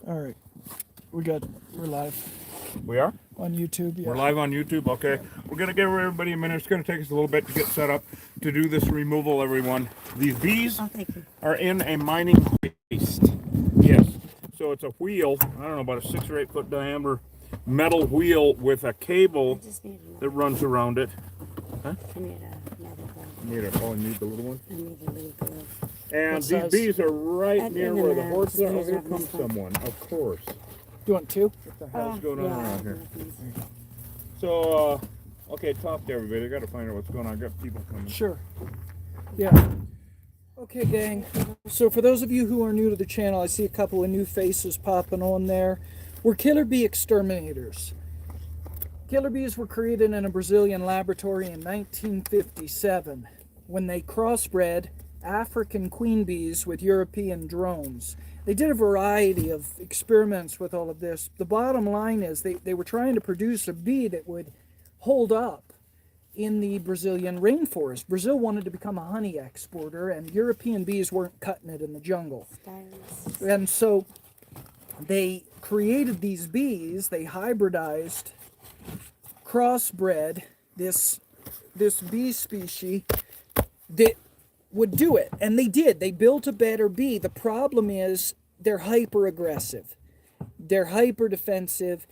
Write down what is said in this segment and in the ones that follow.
All right. We're live We are? on YouTube. Yeah. We're live on YouTube, okay. We're going to give everybody a minute. It's going to take us a little bit to get set up to do this removal, everyone. These bees are in a mining hoist. Yes. So it's a wheel, I don't know, about a 6 or 8 foot diameter metal wheel with a cable that runs around it. Huh? I need another glove. You need the little one? I need a little glove. And these bees are right near where the horses are. Oh, here comes someone, of course. You want two? What the hell's going on around here? So, okay, talk to everybody. I got to find out what's going on. I got people coming. Sure. Yeah. Okay, gang. So for those of you who are new to the channel, I see a couple of new faces popping on there. We're killer bee exterminators. Killer bees were created in a Brazilian laboratory in 1957 when they crossbred African queen bees with European drones. They did a variety of experiments with all of this. The bottom line is they were trying to produce a bee that would hold up in the Brazilian rainforest. Brazil wanted to become a honey exporter, and European bees weren't cutting it in the jungle. And so they created these bees, they hybridized, crossbred this bee species that would do it. And they did. They built a better bee. The problem is they're hyper aggressive. They're hyper defensive.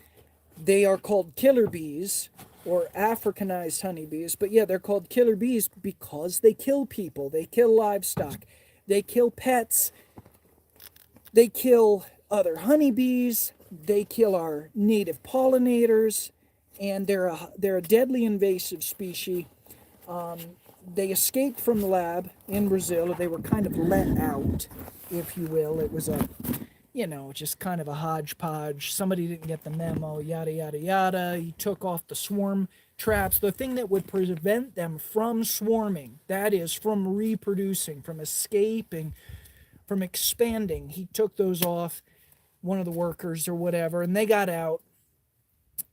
They are called killer bees or Africanized honeybees. But yeah, they're called killer bees because they kill people. They kill livestock. They kill pets. They kill other honeybees. They kill our native pollinators. And they're a deadly invasive species. They escaped from the lab in Brazil. They were kind of let out, if you will. It was just kind of a hodgepodge. Somebody didn't get the memo, yada, yada, yada. He took off the swarm traps. The thing that would prevent them from swarming, that is, from reproducing, from escaping, from expanding, he took those off, one of the workers or whatever, and they got out,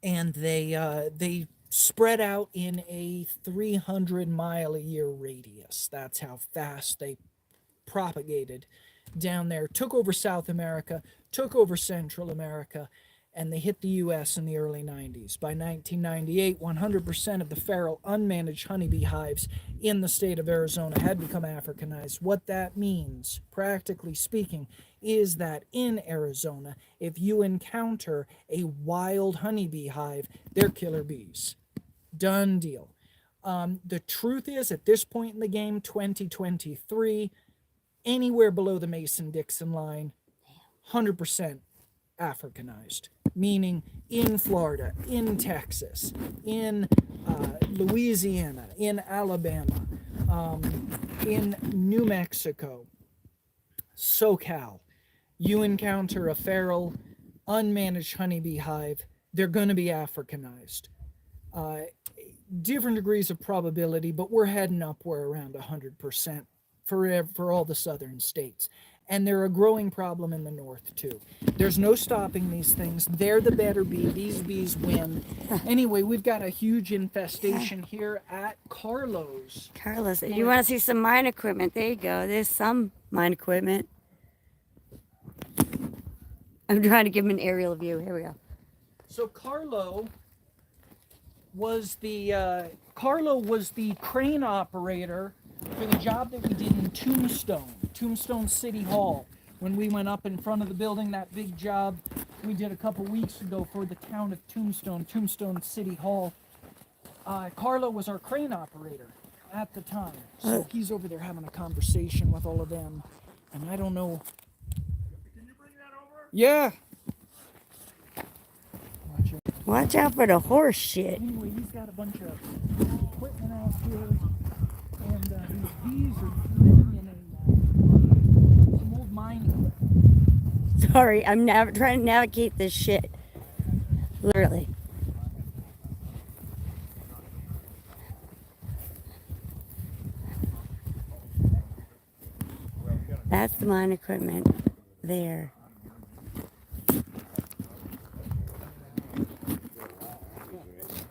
and they spread out in a 300-mile-a-year radius. That's how fast they propagated down there. Took over South America, took over Central America, and they hit the U.S. in the early 90s. By 1998, 100% of the feral unmanaged honeybee hives in the state of Arizona had become Africanized. What that means, practically speaking, is that in Arizona, if you encounter a wild honeybee hive, they're killer bees. Done deal. The truth is, at this point in the game, 2023, anywhere below the Mason-Dixon line, 100% Africanized. Meaning in Florida, in Texas, in Louisiana, in Alabama, in New Mexico, SoCal, you encounter a feral, unmanaged honeybee hive, they're going to be Africanized. Different degrees of probability, but we're heading up where around 100% for all the southern states. And they're a growing problem in the north, too. There's no stopping these things. They're the better bee. These bees win. Anyway, we've got a huge infestation here at Carlo's. Carlos, if you want to see some mine equipment, there you go. There's some mine equipment. I'm trying to give him an aerial view. Here we go. So Carlo was the crane operator for the job that we did in Tombstone City Hall. When we went up in front of the building, that big job we did a couple weeks ago for the town of Tombstone City Hall. Carlo was our crane operator at the time. So he's over there having a conversation with all of them. And I don't know. Can you bring that over? Yeah. Watch out for the horse shit. Anyway, he's got a bunch of equipment out here, and these bees are living in some old mining. Sorry, I'm trying to navigate this shit. Literally. That's the mine equipment there.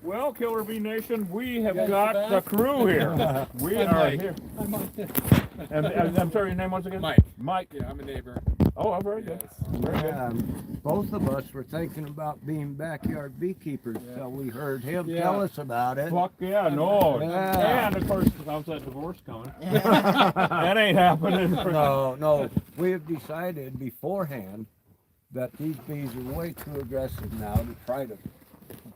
Well, Killer Bee Nation, we have got the crew here. We are here. And I'm sorry, your name once again? Mike. Mike. Yeah, I'm a neighbor. Oh, very good. Very good. Yeah, both of us were thinking about being backyard beekeepers until we heard him tell us about it. Fuck yeah, no. Yeah. And of course, how's that divorce coming? That ain't happening. No, we have decided beforehand that these bees are way too aggressive now to try to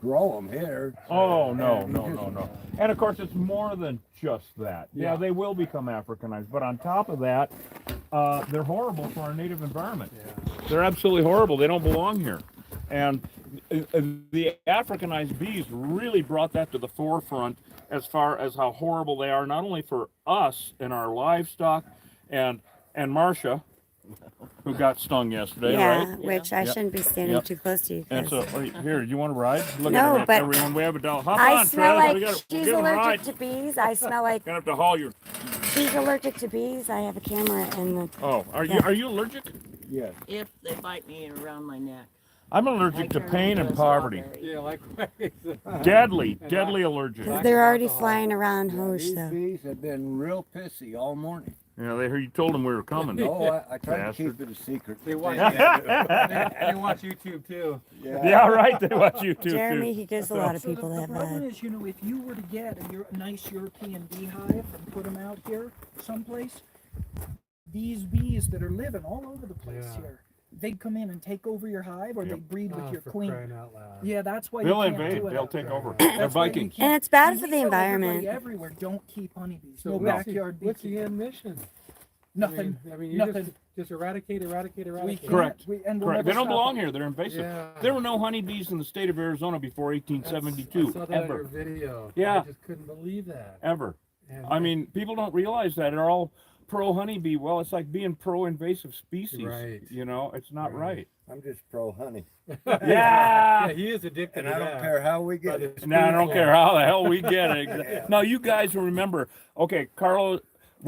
grow them here. Oh, no. And of course, it's more than just that. Yeah, they will become Africanized. But on top of that, they're horrible for our native environment. They're absolutely horrible. They don't belong here. And the Africanized bees really brought that to the forefront as far as how horrible they are, not only for us and our livestock, and Marcia, who got stung yesterday, Yeah, right? which I shouldn't be standing too close to you. And 'cause so, here, you want to ride? Look No, at but everyone. We have a doll. Hop I on, smell Travis. like she's get 'em allergic right. to bees. I smell like Gonna have to haul your. she's allergic to bees. I have a camera in the. Oh, are you allergic? Yes. If they bite me around my neck. I'm allergic to turn pain into and a poverty. strawberry. Yeah, likewise. Deadly allergic. Because they're already flying around Hoist, These though. bees have been real pissy all morning. Yeah, you told them we were coming. No, I tried Bastard. to keep it a secret. They watch, they watch YouTube too. Yeah, right. They watch you too. Jeremy, he gives a lot of So people the that problem bad. is, you know, if you were to get a nice European beehive and put them out here someplace, these bees that are living all over the place Yeah. here, they'd come in and take over your hive, or Yep. they'd breed with Oh, your for queen. crying out loud. Yeah, that's why They'll you can't invade. do it. They'll out take there. over. That's They're why you Vikings. can't- And it's bad and for we the tell everybody environment. Everywhere, don't keep honeybees. So No what's backyard what's the beekeeping. end mission? Nothing. I mean you Nothing. just eradicate. We Eradicate. can't- Correct. and we'll Correct. never They don't stop belong it. here. They're invasive. Yeah. There were no honeybees in the state of Arizona before I 1872. saw that in your Ever. video. Yeah. I just couldn't believe that. Ever. And I mean, people don't realize that. They're all pro honeybee. Well, it's like being pro invasive species. Right. You know, it's not right. I'm just pro honey. Yeah. yeah, he is addicted And to I that. don't care how we get But it. it's No, I don't beautiful. care how the hell we get it. Now, you guys remember, okay, Carlo,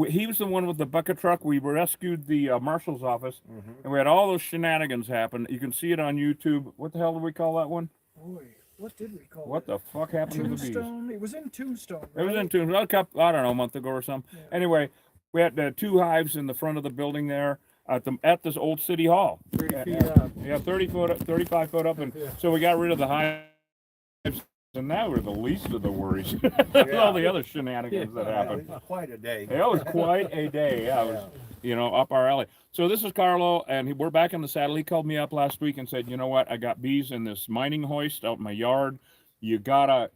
he was the one with the bucket truck. We rescued the marshal's office, and we had all those shenanigans happen. You can see it on YouTube. What the hell do we call that one? Boy, what did we call What it? the fuck happened to the bees? Tombstone. It was in Tombstone. It was right? in Tombstone, I don't know, a month ago or something. Yeah. Anyway, we had 2 hives in the front of the building there at this old city hall. 30 feet up. Yeah, 30 foot, 35 foot up, and Yeah. so we got rid of the hives, and that were the least of the worries. All the other shenanigans that happened. It was quite a day. It was quite a day. Yeah, it was, up our alley. So this is Carlo, and we're back in the saddle. He called me up last week and said, you know what, I got bees in this mining hoist out in my yard. You gotta,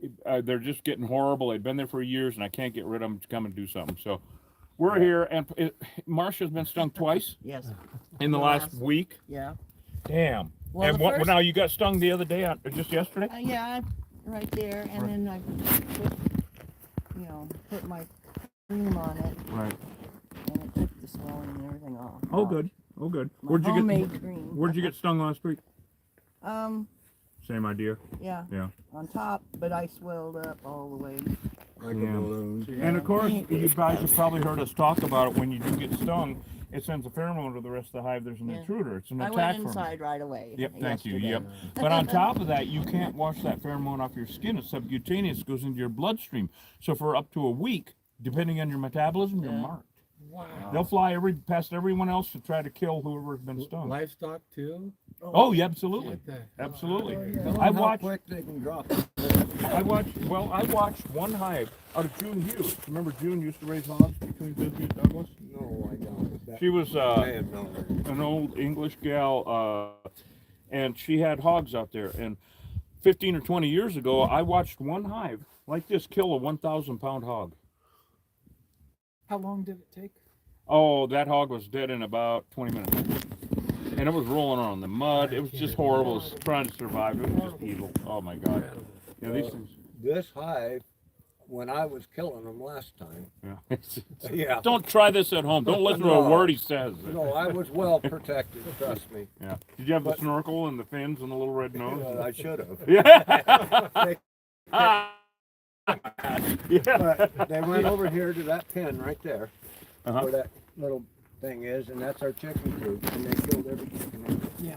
they're just getting horrible. They've been there for years, and I can't get rid of them to come and do something. So we're here, and Marcia's been stung twice Yes. in the last week. Yeah. Damn. Well, And the what? first- Now you got stung the other day, just yesterday. Yeah, right there, and then I put my cream on it, Right. and it took the swelling and everything off. Oh, good. Oh, good. My Where'd you homemade get? cream. Where'd you get stung last week? Same idea. Yeah, Yeah. on top, but I swelled up all the way. Like a Yeah. balloon. And of course, you guys have probably heard us talk about it. When you do get stung, it sends a pheromone to the rest of the hive. There's an Yeah. intruder. It's an I attack went pheromone. inside right away. Yep, thank you. yesterday. Yep. But on top of that, you can't wash that pheromone off your skin. It's subcutaneous. It goes into your bloodstream. So for up to a week, depending on your metabolism, you're Yeah. marked. Wow. They'll fly past everyone else to try to kill whoever's been stung. Livestock too. Oh, yeah, absolutely. What the- Absolutely. Tell 'em I how watched. quick they can drop. I watched one hive out of June Hughes. Remember June used to raise hogs between Bisbee and Douglas? No, I don't. That- She was I have known her. an old English gal, and she had hogs out there. And 15 or 20 years ago, I watched one hive like this kill a 1,000-pound hog. How long did it take? Oh, that hog was dead in about 20 minutes. And it was rolling on the mud. It was just horrible. It was trying to survive. It was just evil. Oh, my God. Yeah, these things. This hive, when I was killing them last time, Yeah. yeah. Don't try this at home. Don't listen to a No. word he says. No, I was well protected, trust me. Yeah. Did you have the But- snorkel and the fins and the little red nose? I should have. Yeah. Yeah. But they went over here to that pen right there, Uh-huh. where that little thing is, and that's our chicken coop, and they killed every chicken in it. Yeah.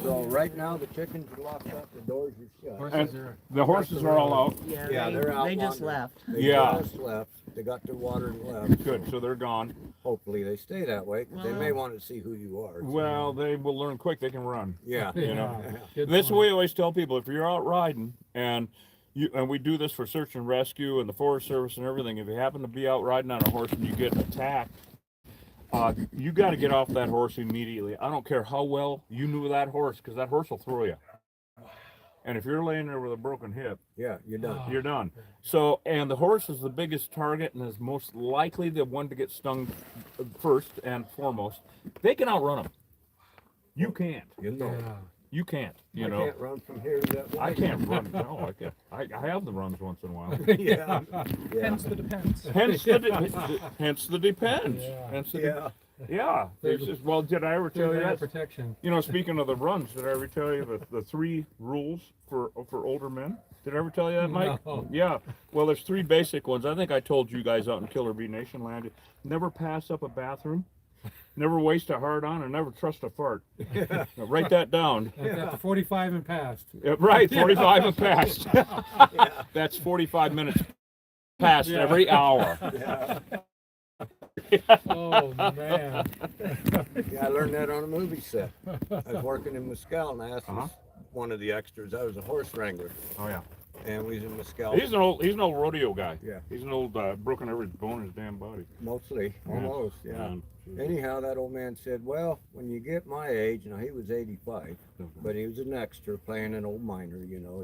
So right now the chickens are locked up, the doors are shut. Horses And are. the horses are all out. Yeah, Yeah, they're out they just wandering. left. They Yeah. just left. They got their water and left. Good, so they're gone. Hopefully they stay that way, 'cause they may Well- want to see who you are. Well, they will learn quick. They can run. Yeah. You know. Good This point. we always tell people: if you're out riding and we do this for search and rescue and the Forest Service and everything. If you happen to be out riding on a horse and you get attacked, you got to get off that horse immediately. I don't care how well you knew that horse, because that horse will throw you. And if you're laying there with a broken hip, Yeah, you're done. you're done. So, and the horse is the biggest target and is most likely the one to get stung first and foremost. They can outrun them. You can't. You know. Yeah. You can't. You I know. can't run from here to that way. I can't run. No, I can't. I have the runs once in a while. Yeah. Yeah. Hence the depends. Hence the depends. Yeah. Hence the Yeah. yeah. It's just, well, did I ever tell you that? Protection. You know, speaking of the runs, did I ever tell you the 3 rules for older men? Did I ever tell you that, Mike? No. Yeah. Well, there's 3 basic ones. I think I told you guys out in Killer Bee Nation land. Never pass up a bathroom. Never waste a hard on, and never trust a fart. Now, write that down. After 45 and past. Yeah, right, 45 and past. That's 45 minutes past Yeah. every hour. Oh man. Yeah, I learned that on a movie set. I was working in Mescal, and I asked Uh-huh. one of the extras. I was a horse wrangler, Oh yeah. and we was in Mescal. He's an old rodeo guy. Yeah. He's an old broken every bone in his damn body. Mostly, almost, yeah. And- Anyhow, that old man said, well, when you get my age, now he was 85, but he was an extra playing an old miner, you know.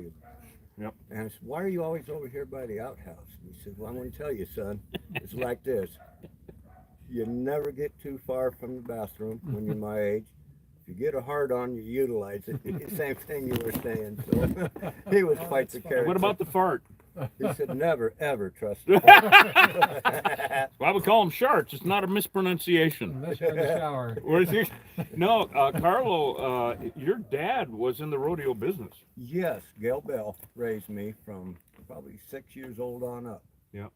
Yep. And I said, why are you always over here by the outhouse? And he said, well, I'm going to tell you, son, it's like this. You never get too far from the bathroom when you're my age. If you get a hard on, you utilize it. Same thing you were saying. So he was quite the character. What about the fart? He said, never, ever trust him. Well, we call them sharks. It's not a mispronunciation. Unless you're in the shower. What is he? No, Carlo, your dad was in the rodeo business. Yes, Gail Bell raised me from probably 6 years old on up. Yeah.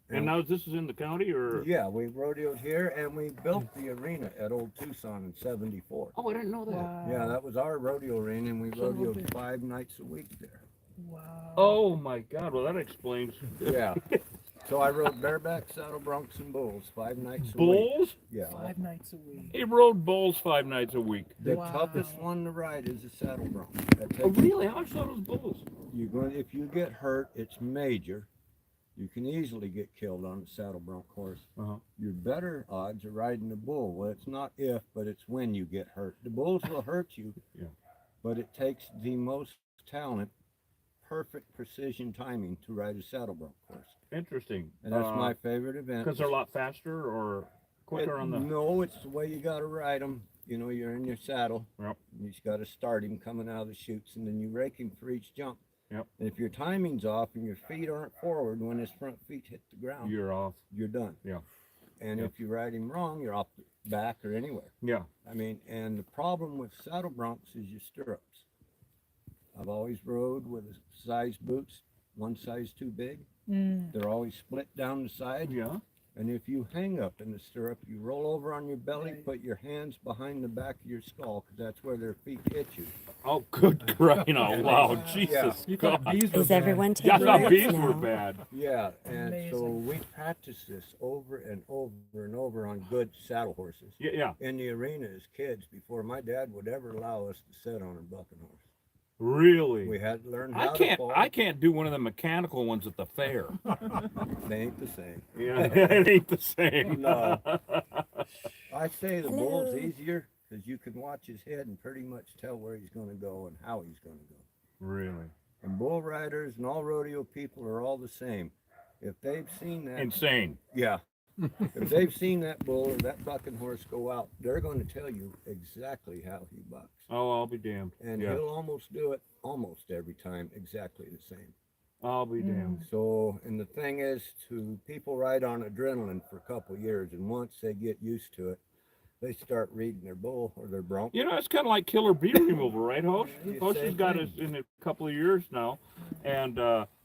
And now this is in the county, or? Yeah, we rodeoed here, and we built the arena at Old Tucson in '74. Oh, I didn't know that. Yeah, that was our rodeo arena, and we rodeoed 5 nights a week there. Oh my God. Well, that explains. Yeah. So I rode bareback, saddle broncs, and bulls 5 nights a week. Bulls? Yeah. 5 nights a week. He rode bulls 5 nights a week. The Wow. toughest one to ride is a saddle bronc. That Oh, takes- really? How much are those bulls? You're going, if you get hurt, it's major. You can easily get killed on a saddle bronc horse. Uh-huh. Your better odds are riding a bull. Well, it's not if, but it's when you get hurt. The bulls will hurt you, Yeah. but it takes the most talent, perfect precision timing to ride a saddle bronc horse. Interesting. And that's my favorite event. Because they're a lot faster or quicker on the. No, it's the way you got to ride them. You know, you're in your saddle. Yep. You just got to start him coming out of the chutes, and then you rake him for each jump. Yep. And if your timing's off and your feet aren't forward when his front feet hit the ground, You're off. you're done. Yeah. And Yep. if you ride him wrong, you're off the back or anywhere. Yeah. I mean, and the problem with saddle broncs is your stirrups. I've always rode with size boots, one size too big. They're always split down the side. Yeah. And if you hang up in the stirrup, you roll over on your belly, Right. put your hands behind the back of your skull, because that's where their feet hit you. Oh, good crying out loud. Yeah. Jesus. You thought God. bees were Is bad. everyone Yeah, I taking thought notes bees now? were bad. Yeah, and so Amazing. we practice this over and over and over on good saddle horses Yeah, yeah. in the arena as kids before my dad would ever allow us to sit on a bucking horse. Really? We had to learn I how to can't. fall. I can't do one of the mechanical ones at the fair. They ain't the same. Yeah, it ain't the same. No. I say the bull's Hello. easier because you can watch his head and pretty much tell where he's going to go and how he's going to go. Really? And bull riders and all rodeo people are all the same. If they've seen that, Insane. yeah, if they've seen that bull or that bucking horse go out, they're going to tell you exactly how he bucks. Oh, I'll be damned. And Yeah. he'll almost do it almost every time exactly the same. I'll be damned. So, and the thing is, to people ride on adrenaline for a couple years, and once they get used to it, they start reading their bull or their bronc. You know, it's kind of like killer bee removal, right, Host? Yeah, Host has same got thing. it in a couple of years now, and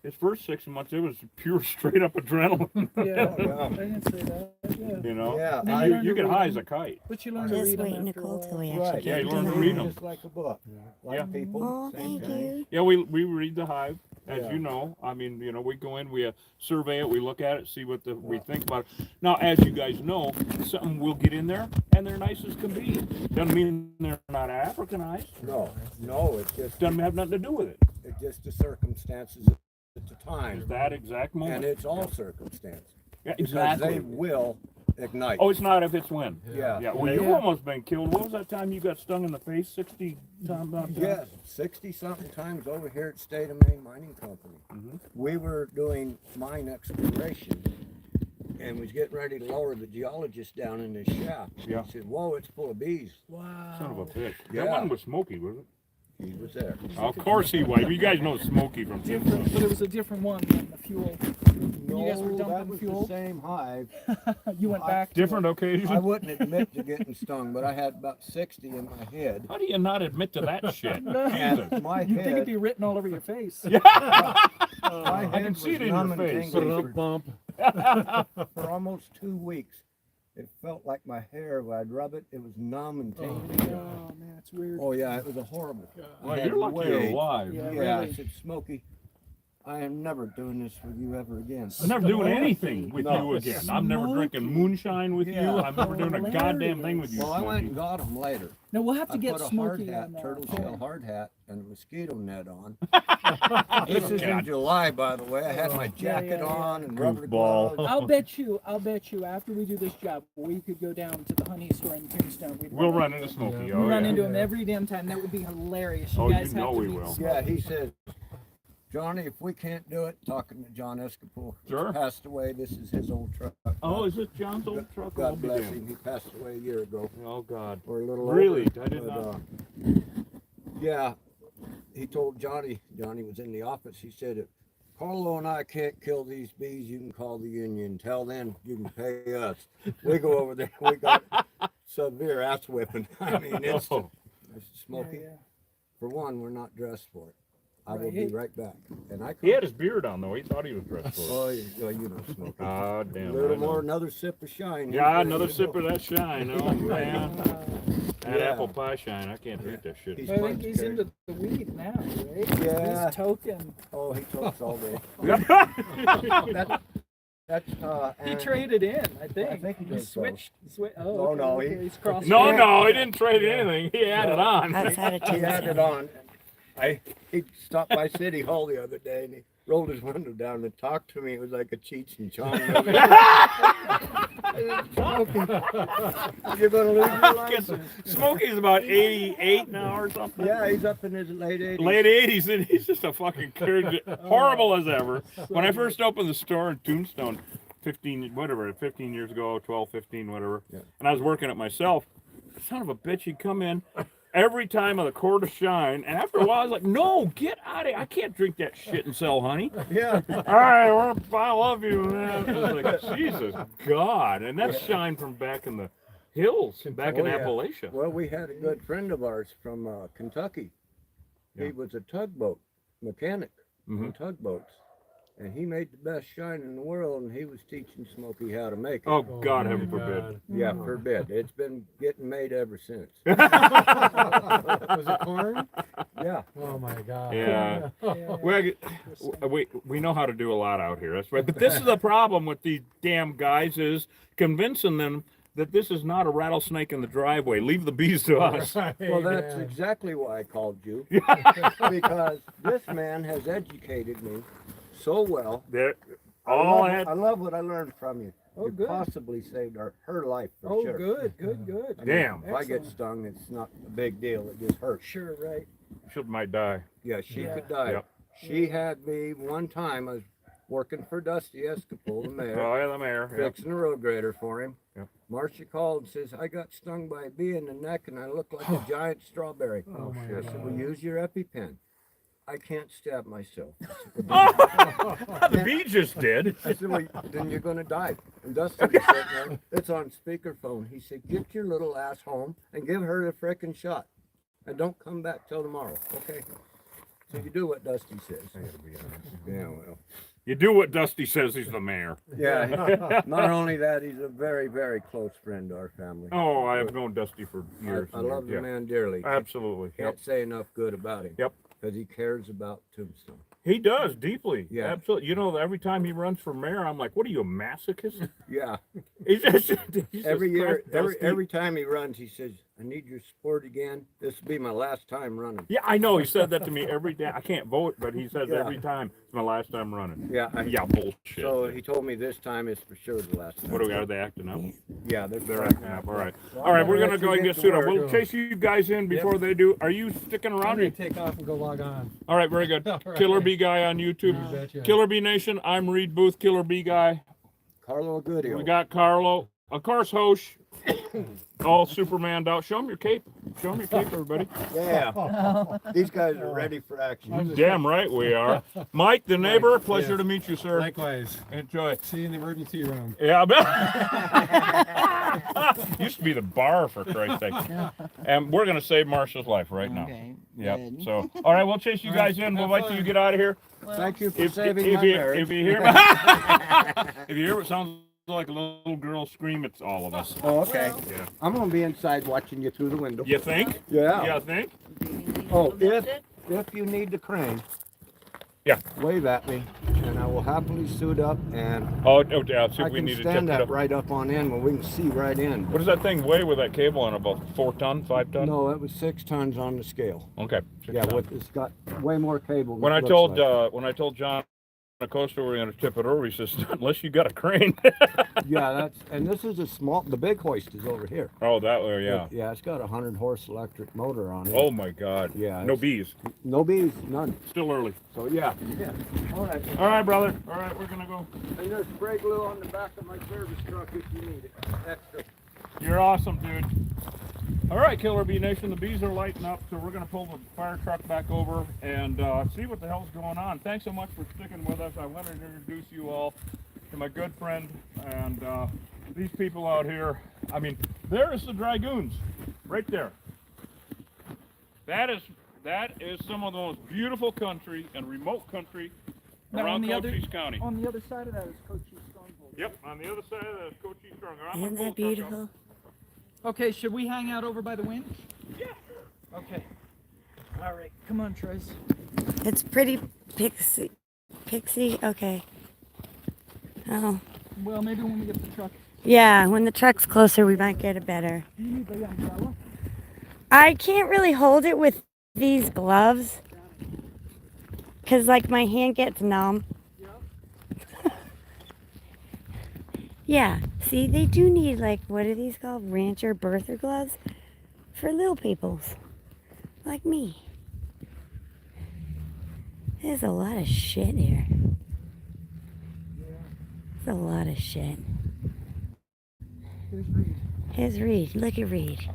his first 6 months, it was pure straight up adrenaline. Yeah, Yeah. I didn't say that. Yeah. You know, Yeah, Then I- you learn you to get read high them. as a kite. But you learn to Just read them waiting after a Nicole while. till we Right. actually Yeah, get you to learn to the read hive. 'em. Just like a book. Like Yeah. people. Oh, same thank thing. you. Yeah, we read the hive, as Yeah. you know. I mean, you know, we go in, we survey it, we look at it, see what we Yeah. think about it. Now, as you guys know, something will get in there, and they're nice as can be. Doesn't mean they're not Africanized. No, it's just Doesn't have nothing to do with it. it's just the circumstances at the time, It's that exact moment. and it's all circumstance. Yeah, Because exactly. they will ignite. Oh, it's not if it's when. Yeah. Yeah. Well, you've almost been killed. What was that time you got stung in the face? 60 times. Yes, 60-something times over here at State of Maine Mining Company. Mhm. We were doing mine exploration and was getting ready to lower the geologist down in this shaft. Yeah. He said, "Whoa, it's full of bees." Wow. Son of a bitch. Yeah. That one was Smokey, was it? He was there. Of course he was. You guys know Smokey from Different, but it was a different one than the fuel. No, you guys were that dumping was fuel? the same hive. You went back. to Different it. occasion. I wouldn't admit to getting stung, but I had about 60 in my head. How do you not admit to that shit? And Jesus. my You think it'd head, be written all over your face? my I head can see was it in your numb and face. tingling Bump. for almost 2 weeks. It felt like my hair, when I'd rub it, it was numb and tingling. Oh man, it's weird. Oh yeah, it was a horrible. Well, I had you're lucky you're way- alive. Yeah, Yeah, I really. said, Smokey, I am never doing this with you ever again. I'm never doing anything with No. you again. I'm never drinking moonshine with you. Yeah. I'm never doing a goddamn thing with you. Well, I went Smokey. and got them later. No, we'll have I to get put a hard Smokey hat, on turtle film. shell hard hat, and a mosquito net on. This is in God. July, by the way. I had my jacket yeah. on and rubber Goofball. gloves. I'll bet you after we do this job, we could go down to the honey store in Tombstone. We'll run into Smokey. Yeah. Oh, We run yeah. into him every damn time. That would be hilarious. You Oh, guys you know have to we meet will. Smokey. Yeah, he said, Johnny, if we can't do it, talking to John Escapol, Sure. who's passed away. This is his old truck. Oh, is this John's old truck? Oh, God bless damn. him. He passed away a year ago. Oh, God. Or a little Really? over, I did but, not. yeah, he told Johnny was in the office, he said, if Carlo and I can't kill these bees, you can call the union. Tell them you can pay us. We go over there, we got severe ass whipping. I mean, it's Oh. Smokey. Yeah. For one, we're not dressed for it. I will Right. be right back. And I He had his beard on, though. He thought he was dressed for it. Oh, you know, Smokey. Ah, A damn. little I know. more, another sip of shine. Yeah, another sip of that shine. Oh, man. That Yeah. apple pie shine. I can't drink that shit. He's I think punch he's carried. into the weed now, right? Yeah. He's token. Oh, he talks all day. That's He and- traded in, I think. I think he did so. switched. Oh, No, okay, no, okay, he- he's crossed. No, over. no, he didn't trade anything. He had it on. Outside of he had it Tombstone. on. He stopped by City Hall the other day and he rolled his window down and talked to me. It was like a Cheech and Chong movie. I said, "Smokey, you're gonna lose your license." Smokey's about 88 now or something. Yeah, he's up in his late 80s. Late 80s, and he's just a fucking kid, horrible as ever. When I first opened the store in Tombstone, 15 years ago, 12, 15, whatever, Yeah. and I was working it myself, son of a bitch, he'd come in every time with a quart of shine, and after a while I was like, no, get out of here. I can't drink that shit and sell honey. Yeah. All right, I love you, man. I was like, Jesus God. And that's shine from back in the hills, back in Oh, yeah. Appalachia. Well, we had a good friend of ours from Kentucky. Yeah. He was a tugboat mechanic on Mhm. tugboats. And he made the best shine in the world, and he was teaching Smokey how to make it. Oh, God, my heaven God. forbid. Yeah, forbid. It's been getting made ever since. Was it corn? Yeah. Oh my God. Yeah. Yeah. We know how to do a lot out here. That's right. But this is the problem with these damn guys is convincing them that this is not a rattlesnake in the driveway. Leave the bees to us. Well, that's Yeah. exactly why I called you. Because this man has educated me so well. They're I all love, had. I love what I learned from you. Oh, you good. possibly saved her life for Oh, sure. good. I mean, Damn. If I get Excellent. stung, it's not a big deal. It just hurts. Sure, right. She might die. Yeah, she Yeah. could die. Yep. She had me one time. I was working for Dusty Escapol, the mayor, Oh, yeah, the mayor. Yep. fixing a road grader for him. Yep. Marcia called and says, I got stung by a bee in the neck and I look like a giant strawberry. Oh my shit. I said, God. well, use your EpiPen. I can't stab myself. The bee just did. I said, well, then you're gonna die. And Dustin was sitting there, it's on speakerphone. He said, get your little ass home and give her the frickin' shot. And don't come back till tomorrow, okay? So you do what Dusty says. Yeah, well. You do what Dusty says. He's the mayor. Yeah, not only that, he's a very, very close friend to our family. Oh, I have known Dusty for years. I love the Yeah. man dearly. Absolutely. Yep. Can't say enough good about him. Yep. Because he cares about Tombstone. He does deeply. Yeah. Absolutely. You know, every time he runs for mayor, I'm like, what are you, a masochist? Yeah. He's just, Every year, Dusty. every time he runs, he says, I need your support again. This will be my last time running. Yeah, I know. He said that to me every day. I can't vote, but he says Yeah. every time it's my last time running. Yeah. Yeah, bullshit. So he told me this time is for sure the last time. What are they acting up? Yeah, They're acting up. All right. All right, we're going to go and get suited up. We'll chase you guys in before they do. Are you sticking I'm around? gonna take off and go log on. All right, very good. All right. Killer Bee Guy on You YouTube. betcha. Killer Bee Nation, I'm Reed Booth, Killer Bee Guy. Carlo Goodio. We got Carlo. Of course, Hoist. All Supermaned out. Show him your cape. Show him your cape, everybody. Yeah. These guys are ready for action. Damn right we are. Mike, the neighbor, pleasure to meet you, sir. Likewise. Enjoy. See you in the emergency room. Yeah, I bet. Used to be the bar, for Christ's sake. And we're going to save Marcia's life right now. Okay. Yep. good. So, all right, we'll chase you guys in. We'll wait till you get out of here. Thank you for If saving my marriage. you hear, if you hear what sounds like a little girl scream, it's all of us. Oh, okay. Yeah. I'm gonna be inside watching you through the window. You think? Yeah. You think? Oh, if you need the crane, Yeah. wave at me, and I will happily suit up, and Oh, no doubt. See I if we can need to tip stand it that up. right up on in when we can see right in. What does that thing weigh with that cable on? About 4 ton, 5 ton? No, it was 6 tons on the scale. Okay. 6 Yeah, ton. it's got way more cable. than When it I looks told like. when I told John Acosta we're going to tip it over, he says unless you got a crane. Yeah, and this is a small. The big hoist is over here. Oh, that way, yeah. Yeah, it's got a 100-horse electric motor on it. Oh my God. Yeah, No it's- bees. No bees, none. Still early. So yeah. All right. All right, brother. All right, we're gonna go. And there's spray glue on the back of my service truck if you need it. Extra. You're awesome, dude. All right, Killer Bee Nation, the bees are lighting up, so we're going to pull the fire truck back over and see what the hell's going on. Thanks so much for sticking with us. I wanted to introduce you all to my good friend and these people out here. I mean, there is the Dragoons, right there. That is some of the most beautiful country and remote country Now, around on the other- Cochise County. On the other side of that is Cochise Stronghold. Yep, on the other side of that is Cochise Stronghold. I'm Isn't gonna that pull the truck beautiful? up. Okay, should we hang out over by the winch? Yeah. Okay. All right, come on, Trace. It's pretty pixie. Pixie? Okay. Oh. Well, maybe when we get the truck. Yeah, when the truck's closer, we might get it better. You need the umbrella? I can't really hold it with these gloves. Because, like, my hand gets numb. Yeah, see, they do need, like, what are these called? Rancher birther gloves? For little peoples. Like me. There's a lot of shit here. There's a lot of shit. Here's Reed. Here's Reed. Look at Reed.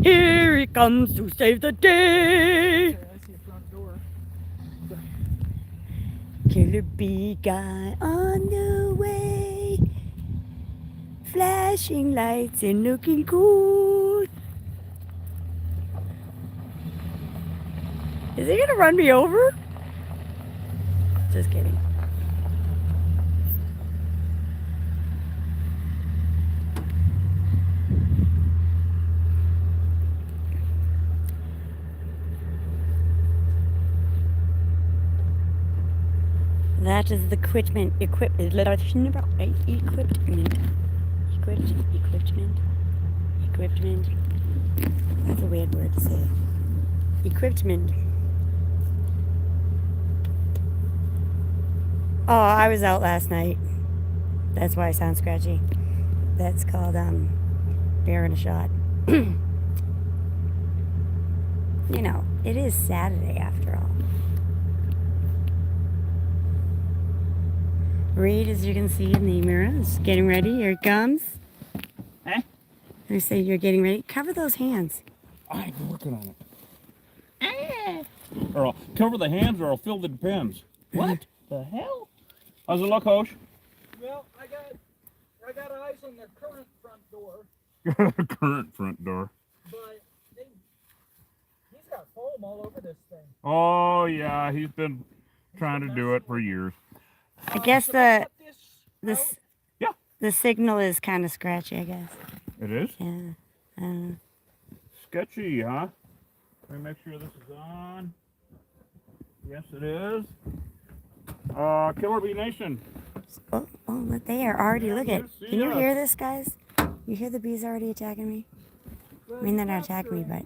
Here he comes to save the day. Okay, I see a front door. Killer bee guy on the way. Flashing lights and looking cool. Is he gonna run me over? Just kidding. That is the equipment. Equipment. That's a weird word to say. Equipment. Oh, I was out last night. That's why I sound scratchy. That's called bear in a shot. You know, it is Saturday after all. Reed, as you can see in the mirror, is getting ready. Here it comes. Huh? I say you're getting ready. Cover those hands. I'm working on it. Or I'll cover the hands, or I'll fill the pens. What the hell? How's it look, Hosh? Well, I got eyes on their current front door, Current front door. but he's got foam all over this thing. Oh yeah, he's been trying to do it for years. I guess So the cut this the out. s- Yeah. the signal is kind of scratchy. I guess. It is Yeah. sketchy, huh? Let me make sure this is on. Yes, it is. Killer Bee Nation. Oh, look, they are already. Yeah, Look at. good to see Can you ya. hear this, guys? You hear the bees already attacking me? I mean, they're not attacking me, but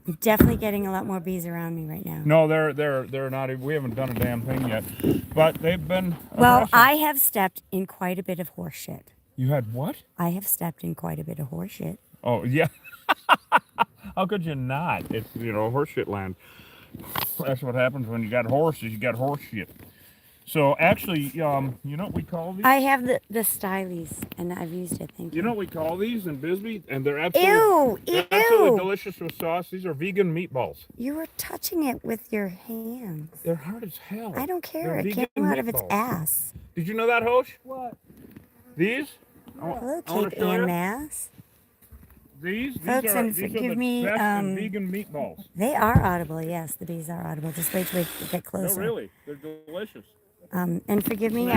I'm definitely getting a lot more bees around me right now. No, they're not. We haven't done a damn thing yet, but they've been. Well, aggressive. I have stepped in quite a bit of horse shit. You had what? I have stepped in quite a bit of horse shit. Oh yeah. How could you not? It's horse shit land. That's what happens when you got horses. You got horse shit. So actually, you know what we call these? I have the stylies, and I've used it. Thank you. You know what we call these in Bisbee? And they're absolutely, Ew! they're absolutely Ew! delicious with sauce. These are vegan meatballs. You were touching it with your hands. They're hard as hell. I don't care. They're It vegan came out of its meatballs. ass. Did you know that, Hosh? What? These? Hello, I wanna Kate show Ann you. Mass. These Folks, are, and these are forgive the me, best in vegan meatballs. They are audible, yes. The bees are audible. Just wait till we get No, closer. really. They're delicious. And forgive me,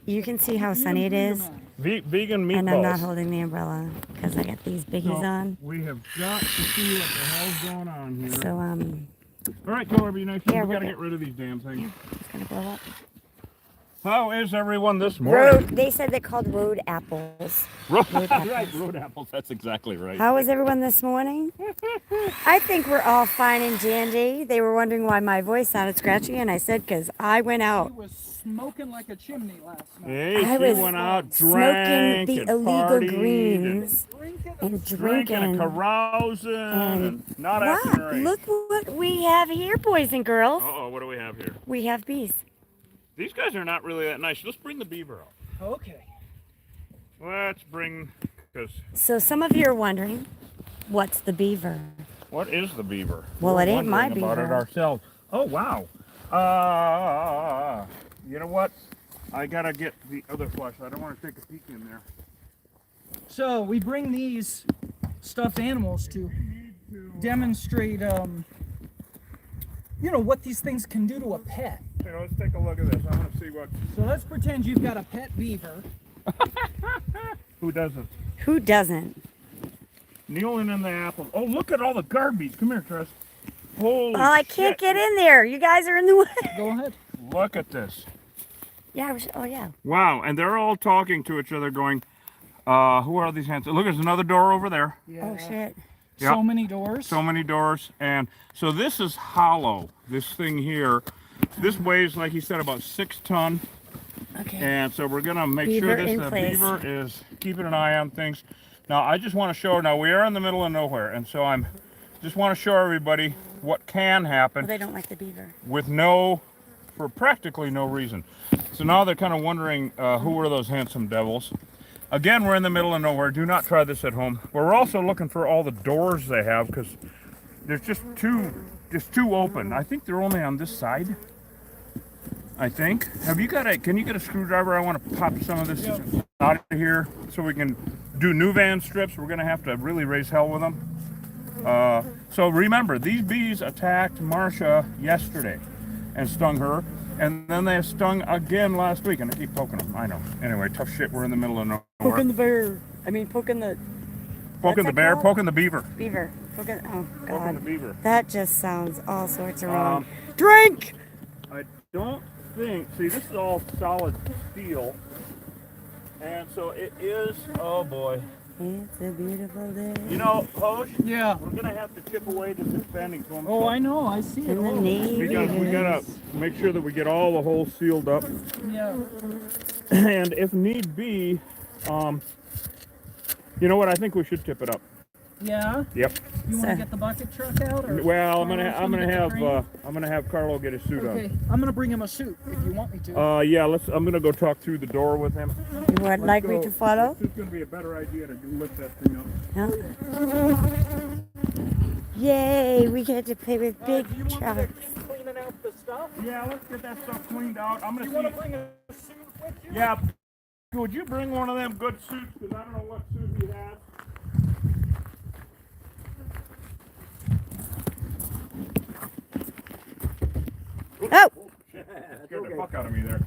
you can see how sunny it is, Vegan meatballs. and I'm not holding the umbrella because I got these biggies So, on. we have got to see what the hell's going on here. So, All right, Killer Bee Nation, Yeah, we we're got to good. get rid of these damn things. it's gonna blow up. How is everyone this morning? They said they're called road apples. Road, Road apples. right, road apples. That's exactly right. How is everyone this morning? I think we're all fine and dandy. They were wondering why my voice sounded scratchy, and I said because I went He out. was smoking like a chimney last night. Hey, I she was went out, smoking drank, the and illegal partied, greens Drinking and drinking and drinking. carousing, and not acting Wow, right. look what we have here, boys and girls. Uh-oh, what do we have here? We have bees. These guys are not really that nice. Let's bring the beaver out. Okay. Let's bring, because So some of you are wondering, what's the beaver? what is the beaver? Well, We're it ain't my wondering about it beaver. ourselves. Oh, wow. You know what? I got to get the other flashlight. I want to take a peek in there. So we bring these stuffed animals to demonstrate, what these things can do to a pet. Here, let's take a look at this. I want to see what. So let's pretend you've got a pet beaver. Who doesn't? Who doesn't? Kneeling in the apple. Oh, look at all the garbage. Come here, Tress. Holy Well, I can't shit. get in there. You guys are in the way. Go ahead. Look at this. Yeah, oh yeah. Wow, and they're all talking to each other going, who are these hands? Look, there's another door over there. Yeah. Oh shit. Yeah. So many doors. So many doors. And so this is hollow, this thing here. This weighs, like he said, about 6 tons. Okay. And so we're going to make Beaver sure this in the place. beaver is keeping an eye on things. Now, I just want to show, now we are in the middle of nowhere. And so I'm just want to show everybody what can Well, happen they don't like the beaver. with for practically no reason. So now they're kind of wondering who are those handsome devils. Again, we're in the middle of nowhere. Do not try this at home. We're also looking for all the doors they have because there's just two open. I think they're only on this side. I think. Can you get a screwdriver? I want to pop some of this out of here so we can do new van strips. We're going to have to really raise hell with them. So remember, these bees attacked Marcia yesterday and stung her. And then they stung again last week, and I keep poking them. I know. Anyway, tough shit. We're in the middle of nowhere. Poking the bear. Poking the Poking the that bear, called? poking the beaver. beaver. Oh Poking the god. beaver. That just sounds all sorts of wrong. Um, Drink! I don't think. See, this is all solid steel, and so it is. Oh boy. It's a beautiful day. You know, Hosh, Yeah. we're gonna have to chip away this expanding foam. Oh, I know. I see it. In the all. navy. We gotta make sure that we get all the holes sealed up, Yeah. and if need be, you know what? I think we should tip it up. Yeah. Yep. You want So- to get the bucket truck out, or? Well, I'm Carlos gonna get the have crane? Carlo get his suit Okay. I'm gonna bring him a suit if you want me to. on. Yeah, I'm gonna go talk through the door with him. You would like me to follow? It's just gonna be a better idea to lift that thing up. No? Yay, we get to play with big Do you want me trucks. to keep cleaning out the stuff? Yeah, let's get that stuff cleaned out. I'm Do gonna you want to see. bring a suit with you? Yeah, would you bring one of them good suits? Because I don't know what suit he has. Oh, Scared the fuck out of me there.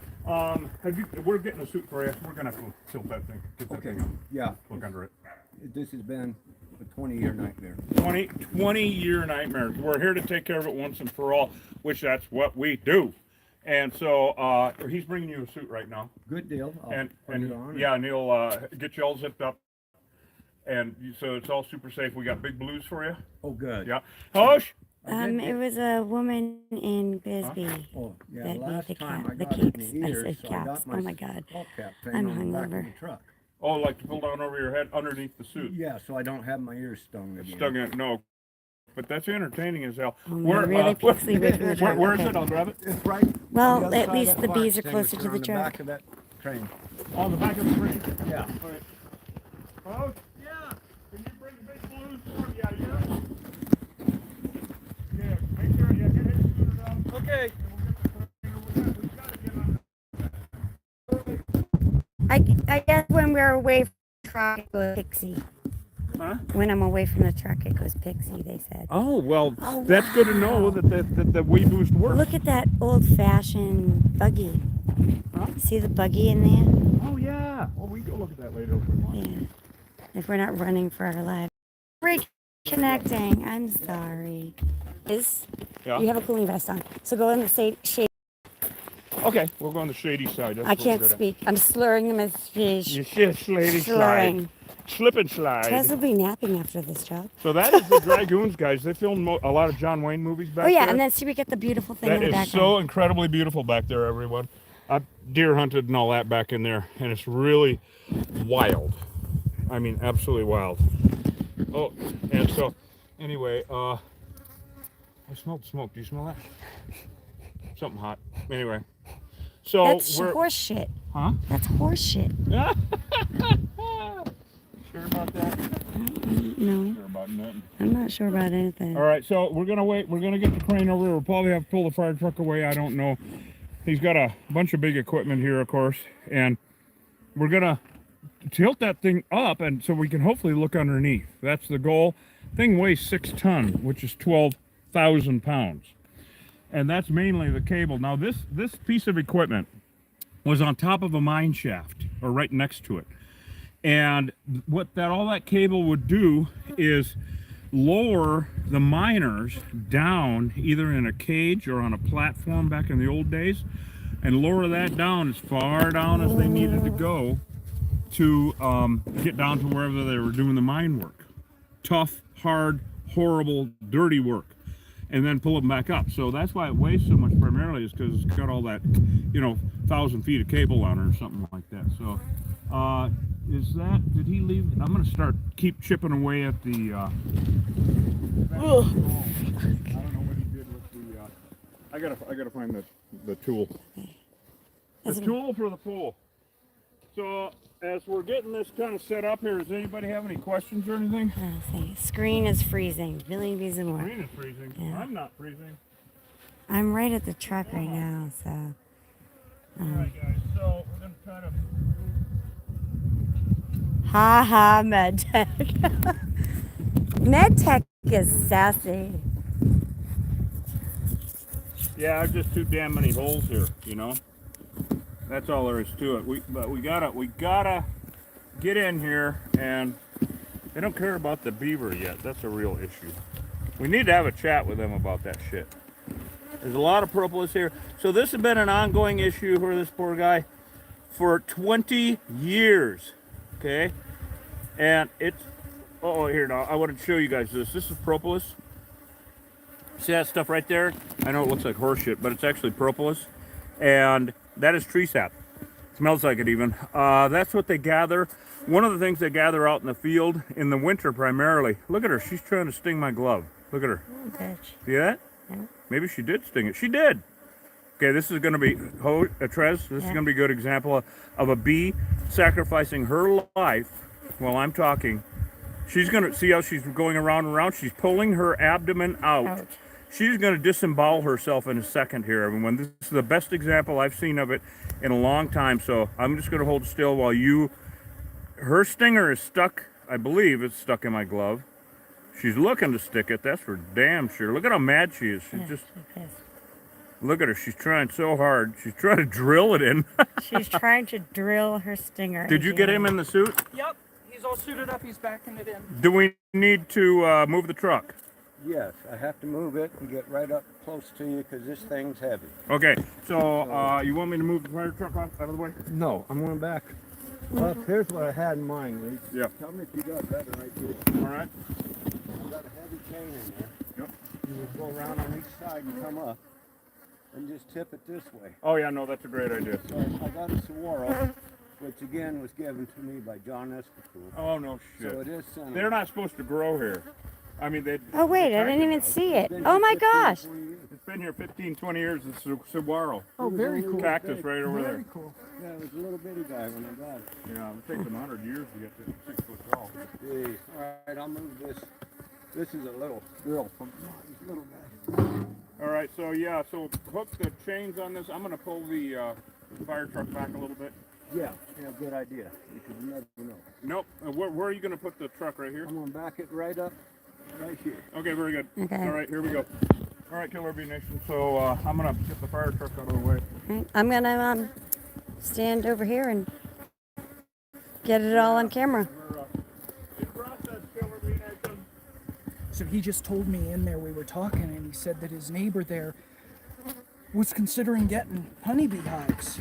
We're getting a suit for you. We're gonna have to tilt that thing. Get that Okay, thing up. yeah, Look under it. this has been a 20-year nightmare. 20-year nightmare. We're here to take care of it once and for all, which that's what we do. And so he's bringing you a suit right now. Good deal. I'll And put it on. yeah, and he'll get you all zipped up. And so it's all super safe. We got big blues for you. Oh, good. Yeah. Hush! it was a woman in Bisbee Oh, yeah, that last made the time cap, I the got it in capes. the I ears, said so I caps. got Oh my god. skull cap thing I'm on the back of hungover. the truck. Oh, like to pull down over your head underneath the suit. Yeah, so I don't have my ears stung again. Stuck in it, no. But that's entertaining as hell. Oh, no, really pixely away from the truck. where is Okay. it? I'll grab it. It's right. Well, on the other at side least of that the fire bees are closer to extinguisher the on truck. back of that train. On the back of the screen. Yeah. All right. Oh, yeah. Can you bring the big blues for me? Yeah, you're. Yeah, make sure you get it suited up. Okay. We gotta get on. I guess when we're away from the truck, it goes pixie. Huh? When I'm away from the truck, it goes pixie, they said. Oh well, Oh, that's good to know wow. that the Wii Boost works. Look at that old-fashioned buggy. Huh? See the buggy in there? Oh yeah. Well, we can go look at that later if we want. Yeah. If we're not running for our lives. Reconnecting. I'm sorry. Yeah. You have a cooling vest on. So go in the shade. Okay, we'll go on the shady side. That's I what we're can't good at. speak. I'm slurring them as fish. You shit, lady Slurring. slide. Slip and slide. Tez will be napping after this job. So that is the Dragoons, guys. They filmed a lot of John Wayne movies back Oh yeah, there. and then see we get the beautiful thing That in the is background. so incredibly beautiful back there, everyone. I deer hunted and all that back in there, and it's really wild. I mean, absolutely wild. Oh, and so, anyway, I smelled smoke. Do you smell that? Something hot. Anyway, so That's we're... horse shit. Huh? That's horse shit. Sure about that? No, Sure about nothing. I'm not sure about anything. All right, so we're gonna wait. We're gonna get the crane over. We'll probably have to pull the fire truck away. I don't know. He's got a bunch of big equipment here, of course, and we're gonna tilt that thing up, and so we can hopefully look underneath. That's the goal. Thing weighs 6 tons, which is 12,000 pounds, and that's mainly the cable. Now, this piece of equipment was on top of a mine shaft, or right next to it. And what all that cable would do is lower the miners down either in a cage or on a platform back in the old days, and lower that down as far down as they needed to go to get down to wherever they were doing the mine work. Tough, hard, horrible, dirty work. And then pull them back up. So that's why it weighs so much primarily, is because it's got all that, 1,000 feet of cable on it or something like that. So did he leave? I'm going to keep chipping away at the, I don't know what he did with the, I gotta find the tool. The tool for the pool. So as we're getting this kind of set up here, does anybody have any questions or anything? Let's see. Screen is freezing. Million bees and more. Green is freezing. Yeah. I'm not freezing. I'm right at the truck right now, so. Alright guys, so we're going to try to... Ha ha, MedTech. MedTech is sassy. Yeah, there's just too damn many holes here, That's all there is to it. But we gotta get in here, and they don't care about the beaver yet. That's a real issue. We need to have a chat with them about that shit. There's a lot of propolis here. So this has been an ongoing issue for this poor guy for 20 years. Okay? And it's, here now, I want to show you guys this. This is propolis. See that stuff right there? I know it looks like horse shit, but it's actually propolis. And that is tree sap. Smells like it even. That's what they gather. One of the things they gather out in the field in the winter primarily. Look at her. She's trying to sting my glove. Look at her. Oh, bitch. See that? Yeah. Maybe she did sting it. She did. Okay, this is going to be, Trez, this is going to be a good example of a bee sacrificing her life while I'm talking She's gonna see how she's going around and around. She's pulling her abdomen out. Ouch. She's gonna disembowel herself in a second here, everyone. This is the best example I've seen of it in a long time. So I'm just gonna hold still while you. Her stinger is stuck. I believe it's stuck in my glove. She's looking to stick it. That's for damn sure. Look at how mad she is. She's just. Look at her. She's trying so hard. She's trying to drill it in. She's trying to drill her stinger. Did you get him in the suit? Yep, he's all suited up. He's backing it in. Do we need to move the truck? Yes, I have to move it and get right up close to you because this thing's heavy. Okay, so you want me to move the fire truck out of the way? No, I'm going back. Well, here's what I had in mind, Lee. Yeah. Tell me if you got better right here. All right. You got a heavy chain in there. Yep. You just go around on each side and come up and just tip it this way. Oh yeah, no, that's a great idea. So I got a Saguaro, which again was given to me by John Escapul. Oh no shit. So it is cinnamon. They're not supposed to grow here. I mean, they. Oh wait, I didn't even see it. Oh my gosh. It's been here 15, 20 years. It's a saguaro. Oh, very cool. Cactus right over Very there. cool. Yeah, it was a little bitty guy when I got it. Yeah, it takes them 100 years to get to 6 foot tall. Jeez. All right, I'll move this. This is a little drill from this little guy. All right, so yeah, so hook the chains on this. I'm gonna pull the fire truck back a little bit. Yeah, good idea. Because you never know. Nope. Where are you gonna put the truck? Right here? I'm gonna back it right up, right here. Okay, very good. Okay. All right, here we go. All right, Killer Bee Nation. So I'm gonna get the fire truck out of the way. Right, I'm gonna stand over here and get it all on camera. We're in process, Killer Bee Nation. So he just told me in there, we were talking, and he said that his neighbor there was considering getting honeybee hives.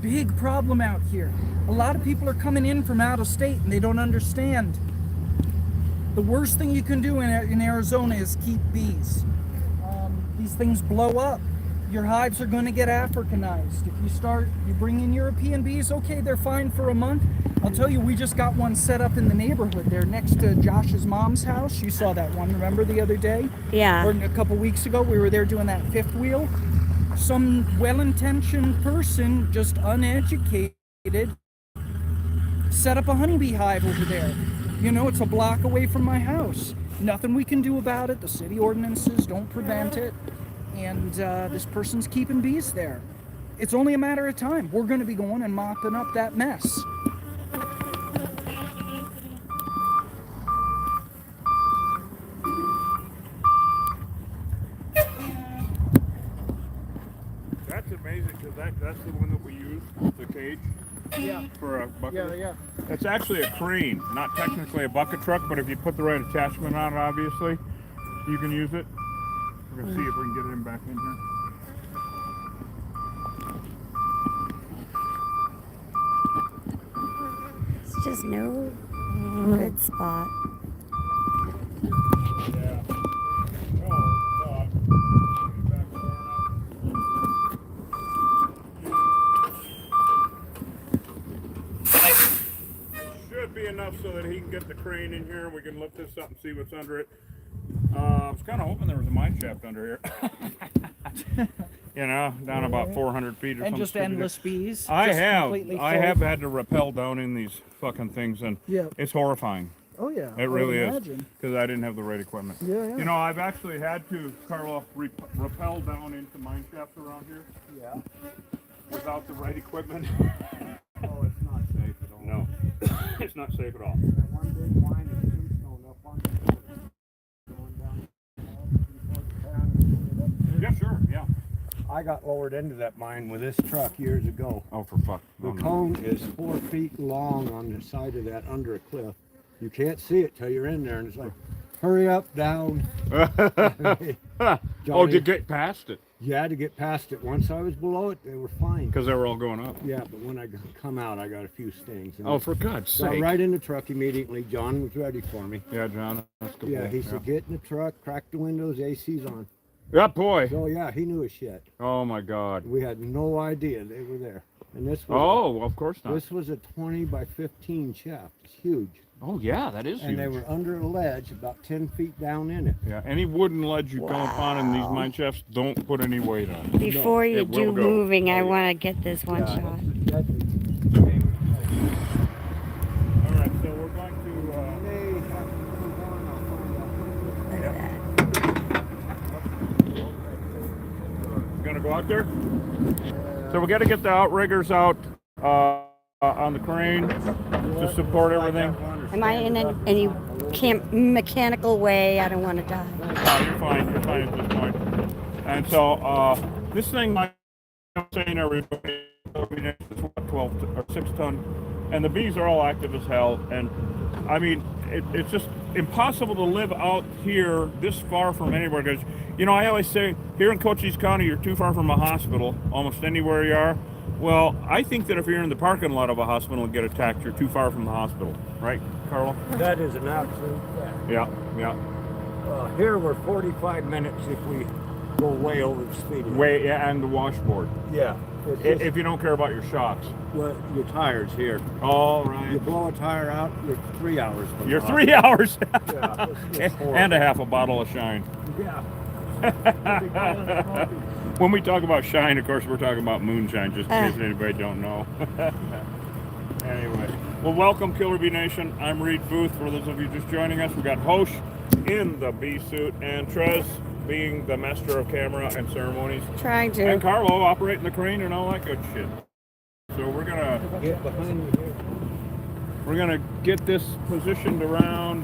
Big problem out here. A lot of people are coming in from out of state and they don't understand. The worst thing you can do in Arizona is keep bees. These things blow up. Your hives are going to get Africanized. If you bring in European bees, okay, they're fine for a month. I'll tell you, we just got one set up in the neighborhood there next to Josh's mom's house. You saw that one, remember the other day? Yeah. Or a couple weeks ago, we were there doing that fifth wheel. Some well-intentioned person, just uneducated, set up a honeybee hive over there. You know, it's a block away from my house. Nothing we can do about it. The city ordinances don't prevent it. And this person's keeping bees there. It's only a matter of time. We're going to be going and mopping up that mess. That's amazing because that's the one that we use, the cage. Yeah. For a bucket. Yeah. It's actually a crane, not technically a bucket truck, but if you put the right attachment on it, obviously, you can use it. We're gonna see if we can get him back in here. It's just no good spot. Yeah. Oh, God. Back far enough. Should be enough so that he can get the crane in here and we can lift this up and see what's under it. I was kind of hoping there was a mine shaft under here. You know, down about 400 feet or something. And just endless bees. I just have completely full. have had to rappel down in these fucking things, and Yeah. it's horrifying. Oh yeah. It really is, Imagine. because I didn't have the right equipment. Yeah. You know, I've actually had to, Carlo, rappel down into mine shafts around here Yeah. without the right equipment. Oh, it's not safe at all. No, it's not safe at all. That one big line of tombstone up on the hill, going down. Yeah, sure, yeah. I got lowered into that mine with this truck years ago. Oh, for fuck. The Oh, no. cone is 4 feet long on the side of that under a cliff. You can't see it till you're in there, and it's like, hurry up, down. Oh, Johnny- to get past it, You had to get past it. Once I was below it, they were fine. because they were all going up. Yeah, but when I come out, I got a few stings. And Oh, for God's got sake. right in the truck immediately. John was ready for me. Yeah, John. That's good. Yeah, he said, get in the truck, crack the windows, AC's on. Yeah, boy. So yeah, he knew his shit. Oh, my God. We had no idea they were there. And this was Oh, of course not. this was a 20 by 15 shaft. It's huge. Oh, yeah, that is And huge. they were under a ledge about 10 feet down in it. Yeah, any wooden ledge you come upon in these Wow. mine shafts, don't put any weight on it. Before you it will do go. moving, I want to get this one Yeah, shot. it's deadly. All right, so we're going to to go out there? So we got to get the outriggers out on the crane to support everything. Am I in any mechanical way? I don't want to die. No, you're fine. You're fine at this point. And so this thing, like I'm saying, everybody, is what, 12 or 6 ton, and the bees are all active as hell. And I mean, it's just impossible to live out here this far from anywhere. Because you know, I always say here in Cochise County, you're too far from a hospital. Almost anywhere you are. Well, I think that if you're in the parking lot of a hospital and get attacked, you're too far from the hospital, right, Carlo? That is an absolute fact. Yeah, yeah. Here we're 45 minutes if we go way over the speed limit. Way, yeah, and the washboard. Yeah. If you don't care about your shocks. Well, your tires here. All right. You blow a tire out, you're 3 hours. From You're the 3 hours. Yeah, it's horrible. And a half a bottle of Shine. Yeah. When we talk about Shine, of course, we're talking about moonshine, just in case anybody don't know. Anyway, well, welcome, Killer Bee Nation. I'm Reed Booth. For those of you just joining us, we got Hoist in the bee suit, and Trez being the master of camera and ceremonies, Trying to. and Carlo operating the crane and all that good shit. So we're gonna Get behind you here. We're gonna get this positioned around.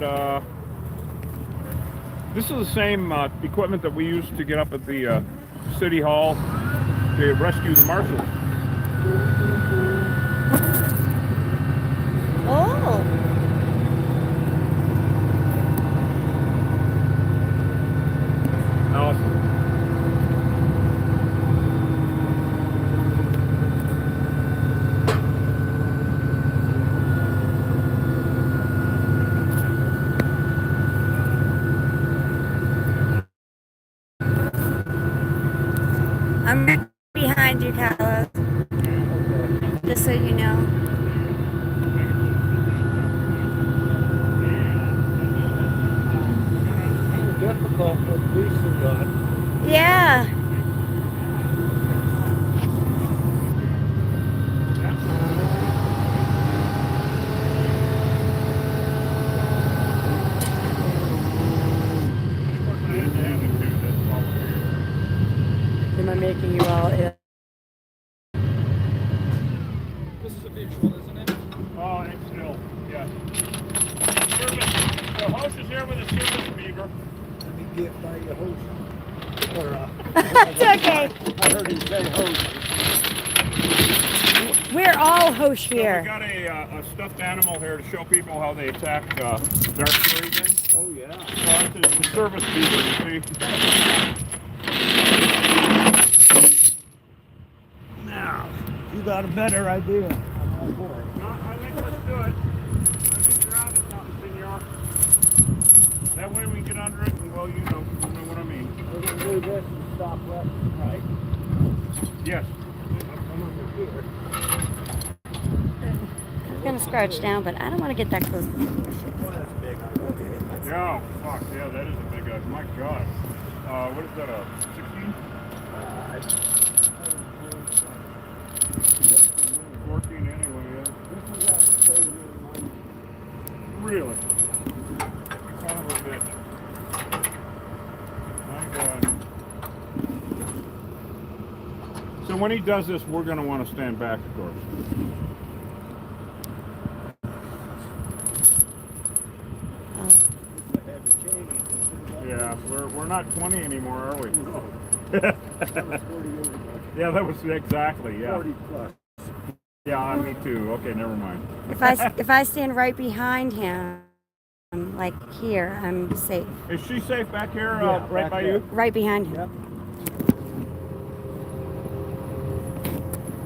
This is the same equipment that we used to get up at the city hall to rescue the marshals. Oh. Awesome. I'm right behind you, Carlo. Just so you know. Difficult with bee suit on. Yeah. Am I making you all ill? This is a visual, isn't it? Oh, it's still, yeah. The host is here with a service beaver. Let me get by your host. Or, It's okay. I heard him say host. We're all host So we here. got a stuffed animal here to show people how they attack dark freezing. Oh, yeah. So it's a service beaver, you see. Now, you got a better idea. I'm all for it. No, I think let's do it. I think you're onto something, senor. That way we can get under it and, well, you know what I mean. We're going to do this and stop left and right. Yes. I'm over here. I'm gonna scratch down, but I don't want to get that close. Well, that's big. Okay. Yeah, fuck, yeah, that is a big guy. My God. What is that, a 16? 14 anyway, yeah. This is out of the state of Illinois. Really? Son of a bitch. My God. So when he does this, we're going to want to stand back, of course. Yeah, we're not 20 anymore, are we? That was 40 years ago. Yeah, that was exactly, yeah. 40 plus. Yeah, me too. Okay, never mind. If I stand right behind him, like here, I'm safe. Is she safe back here, Yeah, right back by there. you? Right behind him. Yep.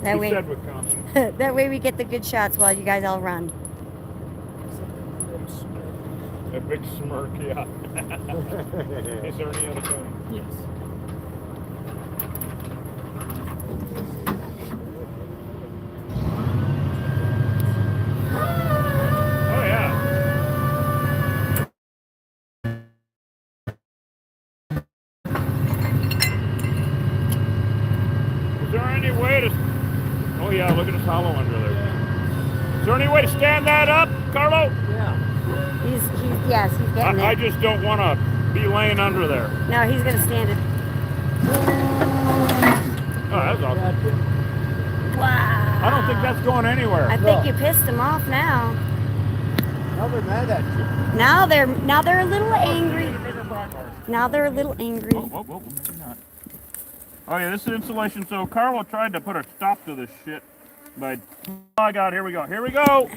That He way, said with confidence. that way we get the good shots while you guys all run. A big smirk, yeah. Is there any other thing? Yes. Oh, yeah. Is there any way to... Oh, yeah, look at this hollow under there. Is there any way to stand that up, Carlo? Yeah. Yes, he's getting I it. just don't want to be laying under there. No, he's gonna stand it. that's awesome. Wow. I don't think that's going anywhere. I think you pissed them off now. Now they're mad at you. Now they're a little angry. Now they're a little angry. Whoa, maybe not. Oh yeah, this is insulation. So Carlo tried to put a stop to this shit, but oh my God, here we go. Here we go.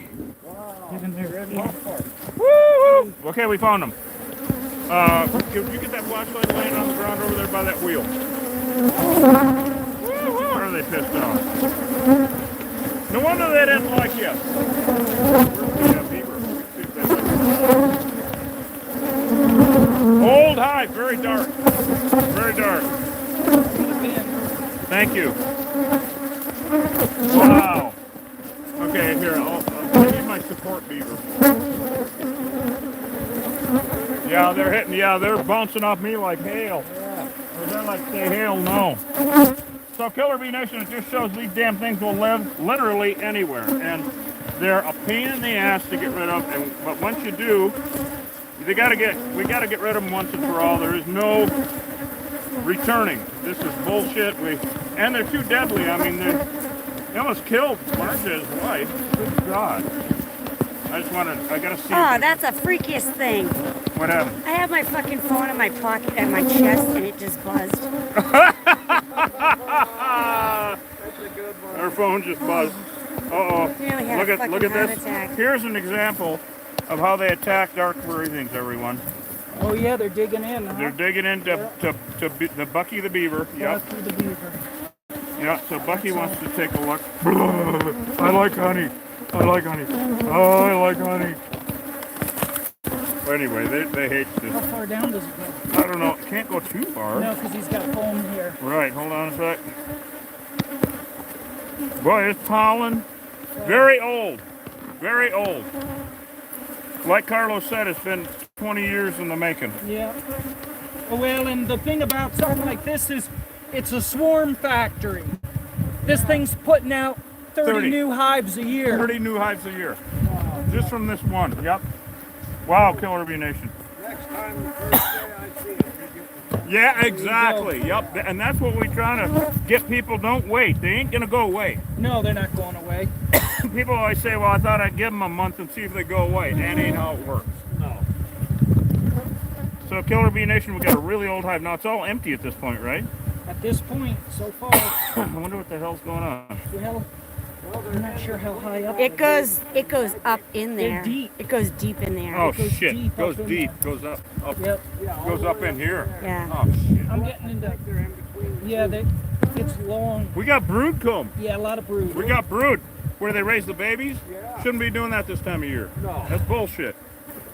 Woo! Okay, we found them. Can you get that flashlight laying on the ground over there by that wheel? Woo! Are they pissed off? No wonder they didn't like you. Yeah, beaver. Old hive, very dark. Very dark. Thank you. Wow. Okay, here, I'll need my support beaver. Yeah, they're hitting, they're bouncing off me like hail. Or they're like, say hail no. So Killer Bee Nation, it just shows these damn things will live literally anywhere. And they're a pain in the ass to get rid of, but once you do, we gotta get rid of them once and for all. There is no returning. This is bullshit. And they're too deadly. I mean, they almost killed Marge's wife. Good God. I gotta see. Oh, that's the freakiest thing. What happened? I have my fucking phone in my pocket at my chest and it just buzzed. Her phone just buzzed. Uh-oh. Nearly had a fucking Look at heart this. attack. Here's an example of how they attack dark furry things, everyone. Oh yeah, they're digging in. Huh? They're digging into the Bucky the beaver. Yep. Through the beaver. Yeah, so Bucky wants to take a look. I like honey. I like honey. Oh, I like honey. Well, anyway, they hate this. How far down does it go? I don't know. It can't go too far. No, because he's got foam here. Right, hold on a sec. Boy, it's pollen. Very old. Very old. Like Carlo said, it's been 20 years in the making. Yeah. Well, and the thing about something like this is it's a swarm factory. This thing's putting out 30 new hives a year. 30 new hives a year. Just from this one. Yep. Wow, Killer Bee Nation. Next time, the first day I see it, Yeah, exactly. Yep. And that's what we're trying to get people. Don't wait. They ain't going to go away. No, they're not going away. People always say, well, I thought I'd give them a month and see if they go away. That ain't how it works. No. So Killer Bee Nation, we got a really old hive. Now it's all empty at this point, right? At this point, so far, I wonder what the hell's going on. well, I'm not sure how high up It goes up in They're there. deep. It goes deep in there. Oh goes shit! deep Goes up in deep. there. Goes up. Yep. Goes up in here. Yeah. Oh shit! I'm getting into. Yeah, it's long. We got brood comb. Yeah, a lot of brood. We got brood. Where they raise the babies? Yeah. Shouldn't be doing that this time of year. No. That's bullshit.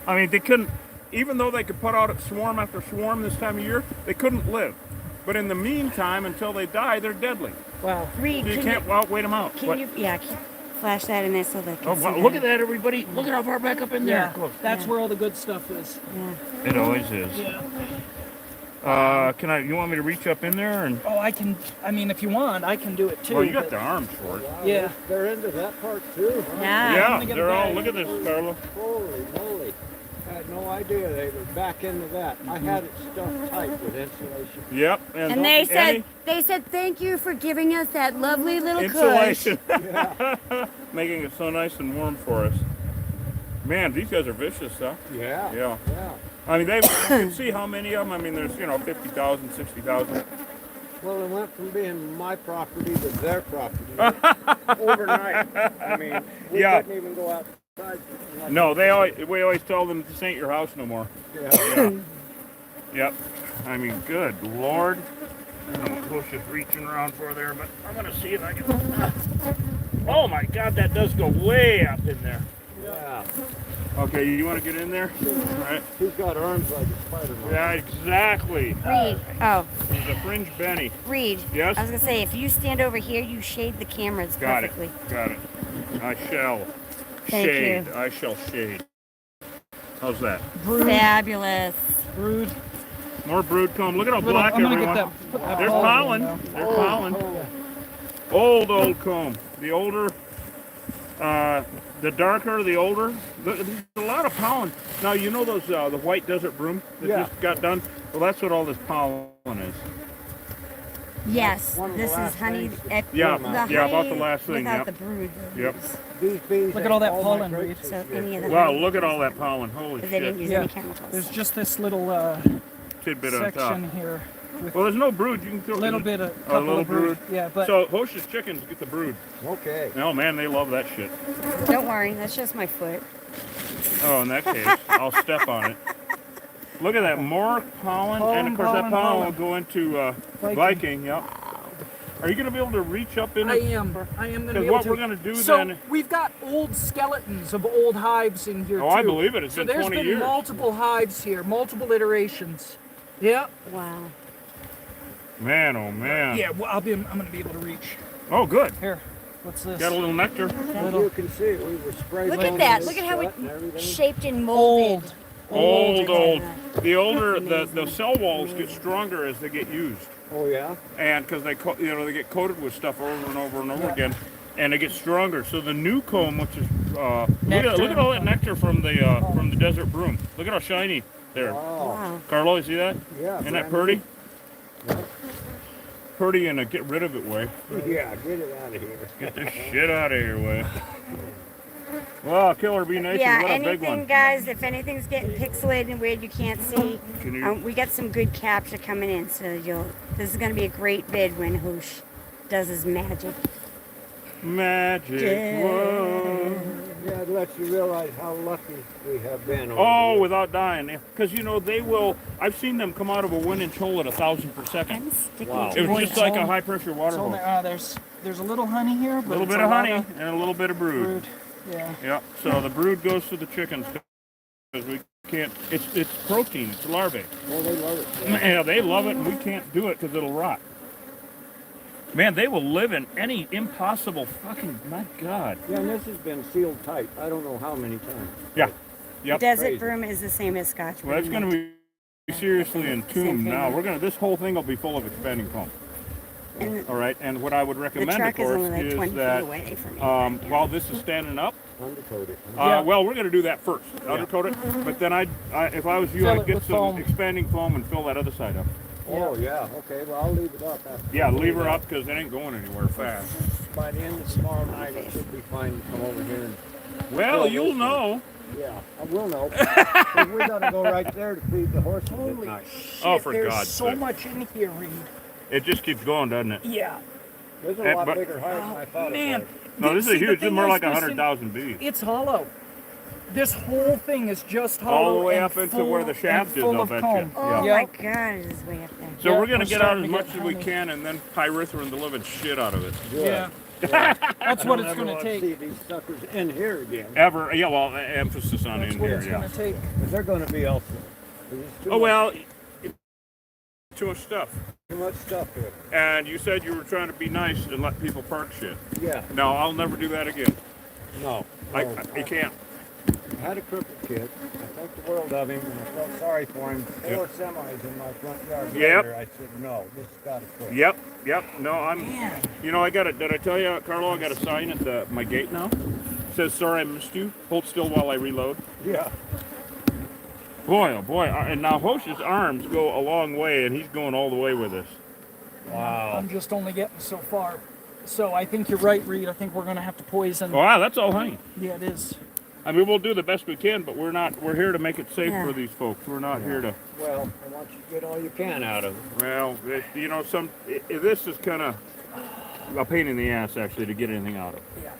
I mean, they couldn't. Even though they could put out swarm after swarm this time of year, they couldn't live. But in the meantime, until they die, they're deadly. Wow. Reed, So you can can't wait them out. Can you, yeah, flash that in there so they can Oh, see wow, look at that, everybody! Look at how far back up in there. Yeah, that's where all the good stuff is. Yeah. It always is. Yeah. You want me to reach up in there and? Oh, I can. I mean, if you want, I can do it too. Well, you got but- the arms for it. Yeah. They're into that part too. Huh? Yeah. Yeah, me get a they're all. bag. Look at this, Carlo. Holy moly. I had no idea they were back into that. I had it stuffed tight with insulation. Yep. And they said thank you for giving us that lovely little insulation, Yeah. making it so nice and warm for us. Man, these guys are vicious, huh? Yeah. Yeah. Yeah. I mean, you can see how many of them. I mean, there's 50,000, 60,000. Well, it went from being my property to their property overnight. I mean, we Yeah. couldn't even go outside. No, we always tell them this ain't your house no more. Yeah. Yeah. Yep. I mean, good Lord. I don't know what Bush is reaching around for there, but I'm gonna see if I can. Oh my God, that does go way up in there. Yeah. Okay, you want to get in there? All right. He's got arms like a Spider-Man. Yeah, exactly. Reed. Oh, He's a fringe Benny. Reed. Yes? I was gonna say if you stand over here, you shade the cameras Got perfectly. it. Got it. I shall Thank shade. you. I shall shade. How's that? Fabulous. Brood. More brood comb. Look at how Little- black I'm gonna everyone. get that. Put that There's pollen pollen. in there. There's pollen. Old comb. The older, the darker, the older. There's a lot of pollen. Now you know those the white desert broom that Yeah. just got done. Well, that's what all this pollen is. Yes, one of the this is last honey. things. Yeah, the yeah, about honey the last thing, without yep. the brood. Yep. These bees Look at all that pollen, migrate Reed. this So year. any of the Wow, honey, look at all that pollen. Holy because they didn't shit. use Yeah. any chemicals. There's just this little Tidbit on top. section here with Well, there's no brood. You can a throw little bit of a couple little of brood. brood. Yeah, but So Hoist's chickens get the brood. Okay. Oh man, they love that shit. Don't worry, that's just my foot. Oh, in that case, I'll step on it. Look at that, more pollen, and of course that pollen will go into Viking. Yep. Are you going to be able to reach up in I it? am going to Because be able what to. we're going to do So then. we've got old skeletons of old hives in here Oh, too. I believe it. It's So been there's 20 been years. multiple hives here, multiple iterations. Yeah. Wow. Man, oh man. Yeah. Well, I'm going to be able to reach. Oh, good. Here. What's this? Got a little nectar. As you can see, we were spraying. Look at that. Look at how it's shaped and molded. Old. The older the cell walls get stronger as they get used, Oh yeah. and because they they get coated with stuff over and over and over again, and they get stronger. So the new comb, which is look at all that nectar from the desert broom. Look at how shiny there. Wow. Wow. Carlo, you see that? Yeah. Isn't that brand pretty? Pretty in a get rid of it way. new. Yeah. Get it out of here. Get this shit out of here way. Well, Killer Bee Nation, Yeah, what a big anything, one. guys, if anything's getting pixelated and weird you can't see, Can you? we got some good capture coming in, so this is going to be a great vid when Hoosh does his magic. Magic. Whoa. Yeah, it lets you realize how lucky we have been. over Oh, the without dying. Because, they will. I've seen them come out of a 1-inch hole at 1,000 per second. I'm sticking Wow. to It was it. just like a high pressure water It's only, hose. there's a little honey here, A but little it's bit a of lot honey and a little bit of brood. brood. Yeah. Yep. So the brood goes to the chickens because we can't. It's protein. It's larvae. Oh, they love it. Yeah, they love it, and we can't do it because it'll rot. Man, they will live in any impossible fucking. My God. Yeah, and this has been sealed tight. I don't know how many times. Yeah. Yep. Desert Crazy. broom is the same as Scotch broom. Well, it's going to be seriously entombed now. This whole thing will be full of expanding foam. And All right, and what I would the recommend, of truck is course, only like is 20 feet that away from me. while this is standing up, Undercoat it. Yeah. well, we're going to do that first, undercoat it. But then if I was you, Fill I'd it get with some foam. expanding foam and fill that other side up. Oh, yeah. Okay, well, I'll leave it up. After Yeah, leave her up because it ain't going anywhere fast. By the end of tomorrow night, it should be fine to come over here and, Well, you'll know. yeah, I will know. 'Cause we gotta go right there to feed the horses at Holy night. Oh, for there's God's so sake. much in here, Reed. It just keeps going, doesn't it? Yeah. This is a lot but- bigger hive than I thought Man. it was. No, this is See, the huge. This is thing more is, like listen, 100,000 bees. It's hollow. This whole thing is just hollow. All the way and up into full- where the shaft and is, full I'll of bet comb. you. Oh Yeah. my God, it is way up there. So Yeah, we're going we're to get out starting as to much get as we honey. can and then pyrethrin the living shit out of it. Yeah. That's what it's going to See take. these suckers in here again. Ever. Yeah, well, emphasis on That's in what here, it's yeah. going to take. Because they're gonna be elsewhere. There's too Oh, much- well, too much stuff. Too much stuff here. And you said you were trying to be nice and let people park shit. Yeah, No, I'll never do that again. no. You can't. I had a crippled kid. I think the world of him, and I felt sorry for him. 4 semis in my front yard. Yep. Later, I said, no, this has got to quit. Yep. No, I got it. Did I tell you, Carlo, I got a sign at my gate now? It says, sorry I missed you. Hold still while I reload. Yeah. Boy, oh boy. And now Hosh's arms go a long way, and he's going all the way with this. Wow. I'm just only getting so far. So I think you're right, Reed. I think we're going to have to poison. Wow, that's all honey. Yeah, it is. I mean, we'll do the best we can, but we're here to make it safe Yeah. for these folks. We're not here to, Well, I want you to get all you can out of it. well, this is kind of a pain in the ass, actually, to get anything out of. Yeah.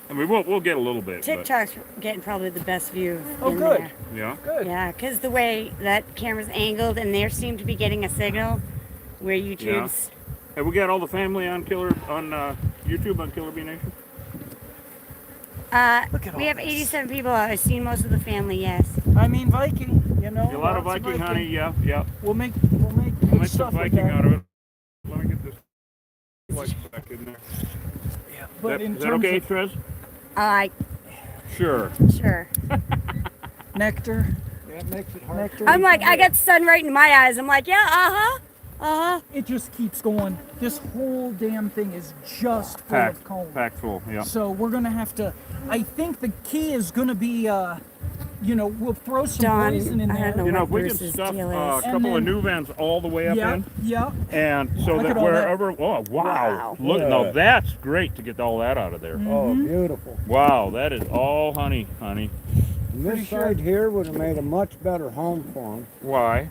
I mean, we'll get a little bit, but, TikTok's getting probably the best view. Oh, in good. there. yeah. Good. Yeah, because the way that camera's angled and they seem to be getting a signal where YouTube's. Have we got all the family on YouTube on Killer Bee Nation? Look at We all have this. 87 people. I've seen most of the family, yes. I mean, Viking. You know, A lot of lots Viking honey, yeah. We'll make We'll good make some stuff with Viking that. out of it. Let me get this light back in there. Yeah. But in Is that terms okay, of Trez? I Sure. sure. nectar, Yeah, it makes it hard. nectar. I'm like, I got sun right in my eyes. I'm like, yeah, It just keeps going. This whole damn thing is just full of comb. Packed full, yeah. So we're gonna have to. I think the key is gonna be you know, we'll throw some Dawn, poison in I there. don't know You know, what if we can Bruce's stuff deal a is. And couple of then- new vans all the way up Yeah, in, yeah. and so Look that at all that. wherever, oh wow, Wow. look, Yeah. now that's great to get all that out of there. Oh, beautiful. Wow, that is all honey. And Pretty this sure- side here would have made a much better home for them. Why?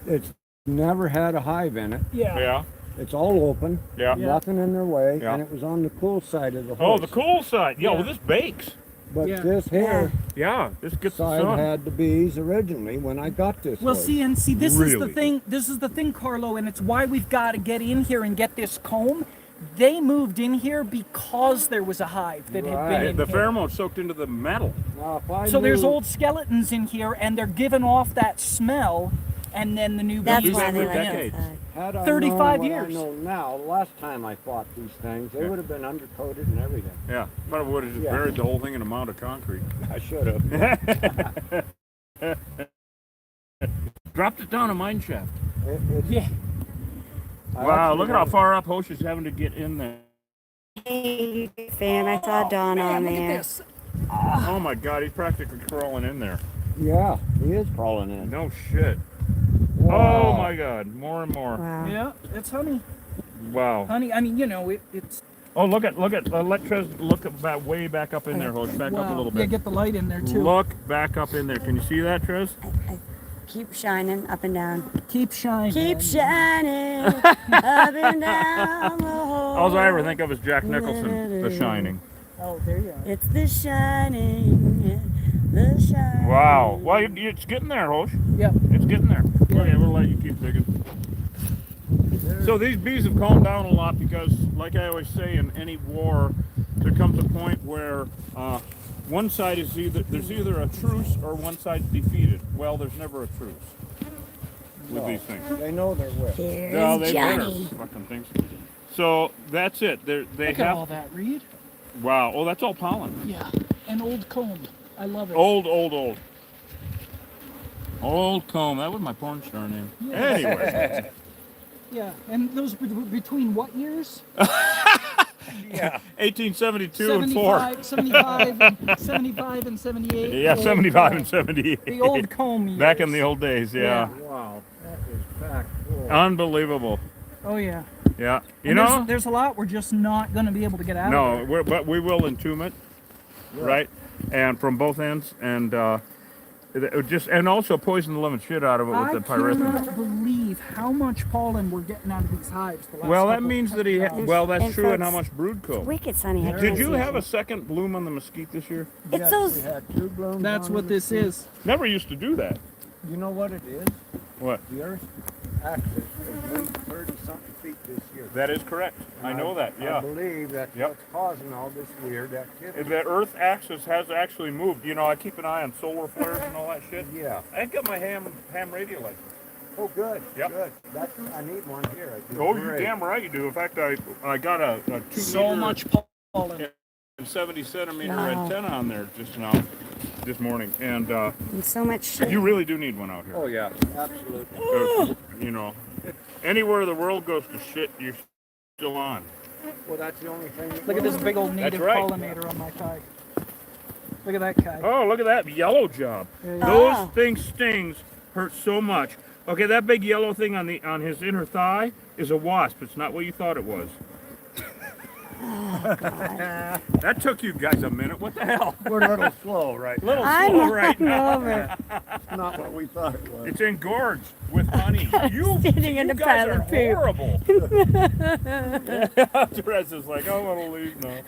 It's never had a hive in it. Yeah. Yeah, It's all open, yeah. Yeah. nothing in their way, Yeah. and it was on the cool side of the Oh, hoist. the cool side. Yeah, Yeah. well, this bakes. But Yeah. this here Yeah, this gets the side sun. had the bees originally when I got this Well, hoist. see, this is the Really? thing. This is the thing, Carlo, and it's why we've got to get in here and get this comb. They moved in here because there was a hive that had Right. been in The here. pheromone soaked into the metal. Now, if I So there's knew- old skeletons in here, and they're giving off that smell, and then the new That's bees do why that they for like decades. outside. Had I 35 known years. what I know now, last time I fought these things, they Yeah. would have been undercoated and everything. Yeah, but it would have just Yeah. buried the whole thing in a mound of concrete. I should have. Dropped it down a mine shaft. Yeah. Wow, look at how far up Hosh is having to get in there. Hey, fan, I saw Dawn Man, on look at there. this. Oh my god, he's practically crawling in there. Yeah, he is crawling in. No shit. Wow. Oh my god, more and more. Wow. Yeah, it's honey. Wow. Honey, I mean, you know, it's Oh, look at, let Trez look about way back up in there, Hosh. Back up a wow. little Yeah, bit. get the light in there too. Look back up in there. Can you see that, Trez? I keep shining up and down. Keep shining. Keep shining up and down the hole. All I ever think of is Jack Nicholson, The Shining. Oh, there you are. It's the shining, the shining. Wow. Well, it's getting there, Hosh. Yeah. It's getting there. Okay, we'll let you keep digging. So these bees have calmed down a lot because, like I always say, in any war, there comes a point where one side is there's either a truce or one side's defeated. Well, there's never a truce with No. these things. They know they're with. Here's No, they Johnny. better fucking things. So that's it. They Look at all have. that, Reed. Wow. Oh, that's all pollen. Yeah. An old comb. I love it. Old comb. That was my porn star name. Anyway. Yeah. And those between what years? Yeah. 1872 and 4. 75 and 78. Yeah, The 75 old, and 78. The old comb years. Back in the old days, yeah. Wow, that is packed full. Unbelievable. Oh yeah. Yeah. You And know? there's a lot we're just not going to be able to get out of No, there. but we will entomb it, right? And from both ends, and and also poison the living shit out of it with I the pyrethrin. cannot believe how much pollen we're getting out of these hives. The last Well, that couple- means that he. couple Well, And that's true, and how folks, much brood comb. Wicked sunny. I Did can't you see have it. a second bloom on the mesquite this year? It's Yes, those. we had 2 blooms. That's on what the this mesquite. is. Never used to do that. You know what it is? What? The Earth's axis has moved 30-something feet this year. That is correct. I know that. I Yeah. believe that's Yep. what's causing all this weird activity. The Earth axis has actually moved. You know, I keep an eye on solar flares and all that shit. Yeah. I got my ham radio license. Oh, good. Yep. Good. I need one here. I do. Oh, Great. you're damn right you do. In fact, I got a 2 So meter much pollen. and 70 centimeter Wow. antenna on there just now, this morning, and And so much shit. you really do need one out here. Oh, yeah. Absolutely. So, you know, anywhere the world goes to shit, you're still on. Well, that's the only thing. that Look at this works. big old native right. pollinator on my kite. Look at that kite. Oh, look at that yellow job. Yeah. Those Oh. things stings hurt so much. Okay, that big yellow thing on his inner thigh is a wasp. It's not what you thought it was. That took you guys a minute. What the hell? We're a little slow, right? Little I'm slow right now. over. That's not what we thought it was. It's engorged with honey. You, Sitting in you a guys pile are of poop. horrible. Therese is like, I want to leave now.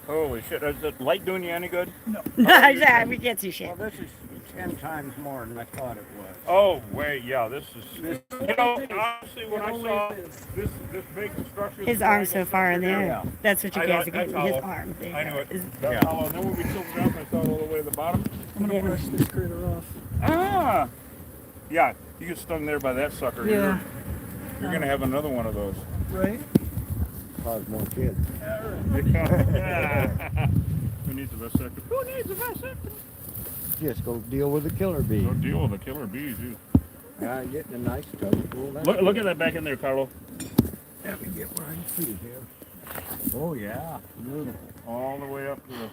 Holy shit! Is the light doing you any good? Yeah, we can't see shit. Well, this is 10 times more than I thought it was. Oh wait, yeah, this is. You know, honestly, when I saw this big structure, His arm's so far in there. Yeah. That's what you I guys know, are getting. that's His hollow. arm. There you I go. knew it. Is- That's hollow. And then when we tilted it up, I saw it all the way to the bottom. I'm gonna Yeah. brush this critter off. Ah, yeah, you get stung there by that sucker. Yeah. You're gonna have another one of those. Right? Cause more kids. Who needs a vasectomy? Who needs a vasectomy? Just go deal with the killer bee. Go deal with the killer bees. You. Getting a nice tub full. Look at that back in there, Carlo. Let me get where I can see here. Oh yeah, beautiful. all the way up to the.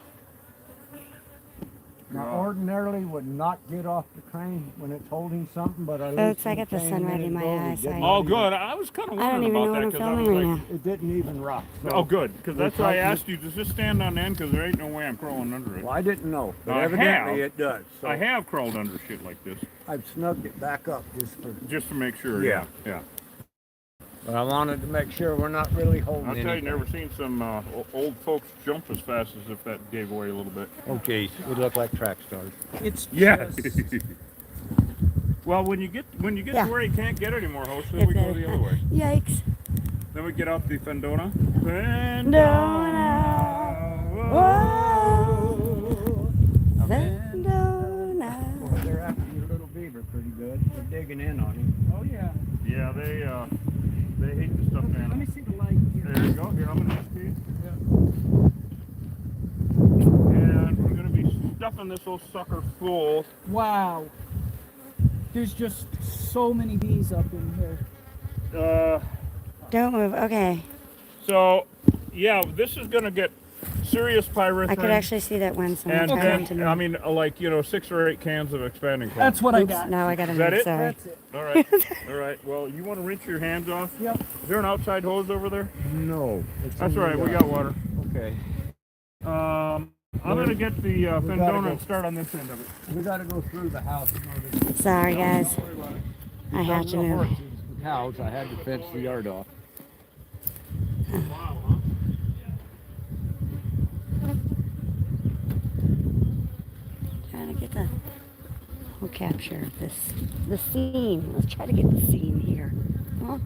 Now, ordinarily would not get off the crane when it's holding something, but I Folks, I got the sun right in my eyes. Oh, good. I was kind of I don't wondering even know about what that I'm because I filming was right like, now. It didn't even rock. So oh, good, because that's we're why I talking- asked you. Does this stand on end? Because there ain't no way I'm crawling under it. Well, I didn't know, but I evidently have. it does. So I have crawled under shit like this I've snugged it back up just to make sure. Yeah. Yeah. But I wanted to make sure we're not really holding I'll tell you, anything. never seen some old folks jump as fast as if that gave away a little bit. Okay, it looked like track stars. It's Yeah. just, Well, when you get Yeah. to where you can't get any more hosts, then we go the other way. Yikes. Then we get out the Fendona. Whoa. Fendona. Boy, they're after your little beaver pretty good. They're digging in on him. oh yeah. Yeah, they hate the stuffed Let me animals. see the light here. There you go. Here, I'm gonna ask you. And we're gonna be stuffing this old sucker full. Wow. There's just so many bees up in here. Don't move. Okay. So, yeah, this is gonna get serious pyrethrin. I could actually see that one. Someone And tried then, to me. I mean, like, 6 or 8 cans of expanding foam. That's what I Oops, got. now I got to Is that move. it? Sorry. That's it. All right. All right. Well, you want to rinse your hands off? Yep. Is there an outside hose over there? No. It's That's in all right. the, We got water. Okay. I'm gonna get the gotta Fendona go. and start on this end of it. We got to go through the house in order to Sorry, guys. I have to the move. horses, the cows. I had to fence the yard off. Wow. Huh? Trying to get the whole capture of this, the scene. Let's try to get the scene here. Well,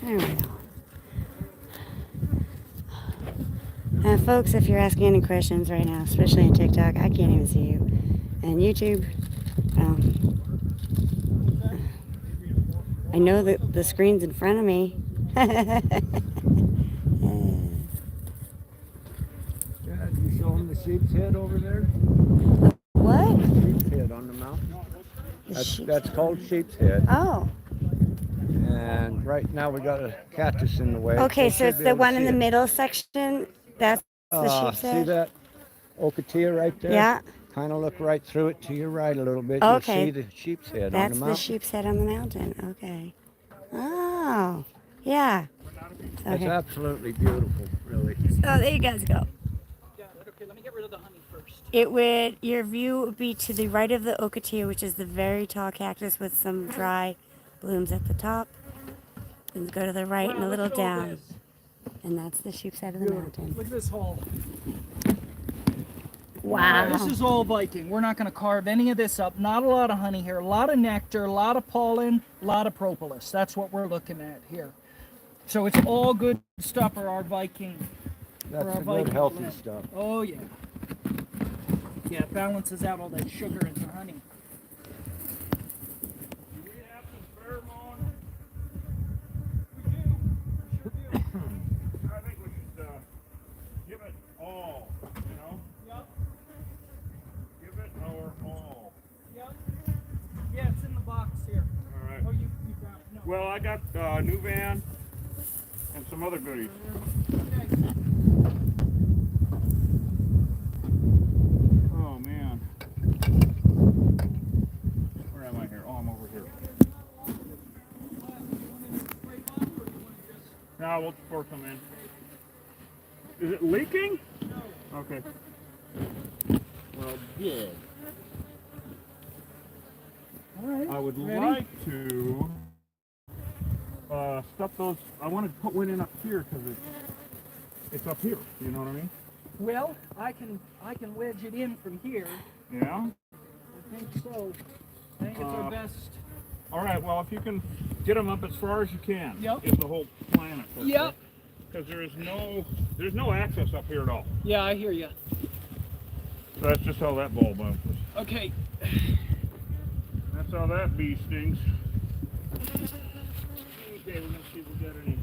there we go. Folks, if you're asking any questions right now, especially on TikTok, I can't even see you. And YouTube, I know that the screen's in front of me. Yeah, you show them the sheep's head over there? What? Sheep's head on the mountain. That's called sheep's head. Oh, And right now we got a cactus in the way. okay, You so should it's be the able to one in see the it. middle section. That's the sheep's See head? that ocotillo right there? Yeah. Kind of look right through it to your right a little bit. Okay. You'll see the sheep's head That's on the the mountain. sheep's head on the mountain. Okay. Oh, yeah. It's Okay. absolutely beautiful, really. Oh, there you guys go. Got it. Okay, let me get rid of the honey first. It would, your view would be to the right of the ocotillo, which is the very tall cactus with some dry blooms at the top. And go to the right and a little look at all down. this. And that's the sheep's head of the mountain. Look at this hole. Wow. This is all Viking. We're not going to carve any of this up. Not a lot of honey here. A lot of nectar, a lot of pollen, a lot of propolis. That's what we're looking at here. So it's all good stuff for our Viking. That's for our the good, Viking healthy blend. stuff. Oh yeah. Yeah, it balances out all that sugar in the honey. Do we have some pheromone? I think we should give it all, you know? Yep. Give it our all. Yep. Yeah, it's in the box here. All right. Oh, you got no. Well, I got new van and some other goodies. Okay. Oh, man. Where am I here? Oh, I'm over here. Now we'll pour some in. Is it leaking? No. Okay. Well, good. All right. I would Ready? like to stuff those. I want to put one in up here because it's up here. You know what I mean? Well, I can wedge it in from here. Yeah. I think so. I think it's our best. All right. Well, if you can get them up as far as you can, Yep. is the whole plan at first. Yep. Because there's no access up here at all. Yeah, I hear you. So that's just how that ball bounces. Okay. That's how that bee stings. Okay, we're gonna see if we got any.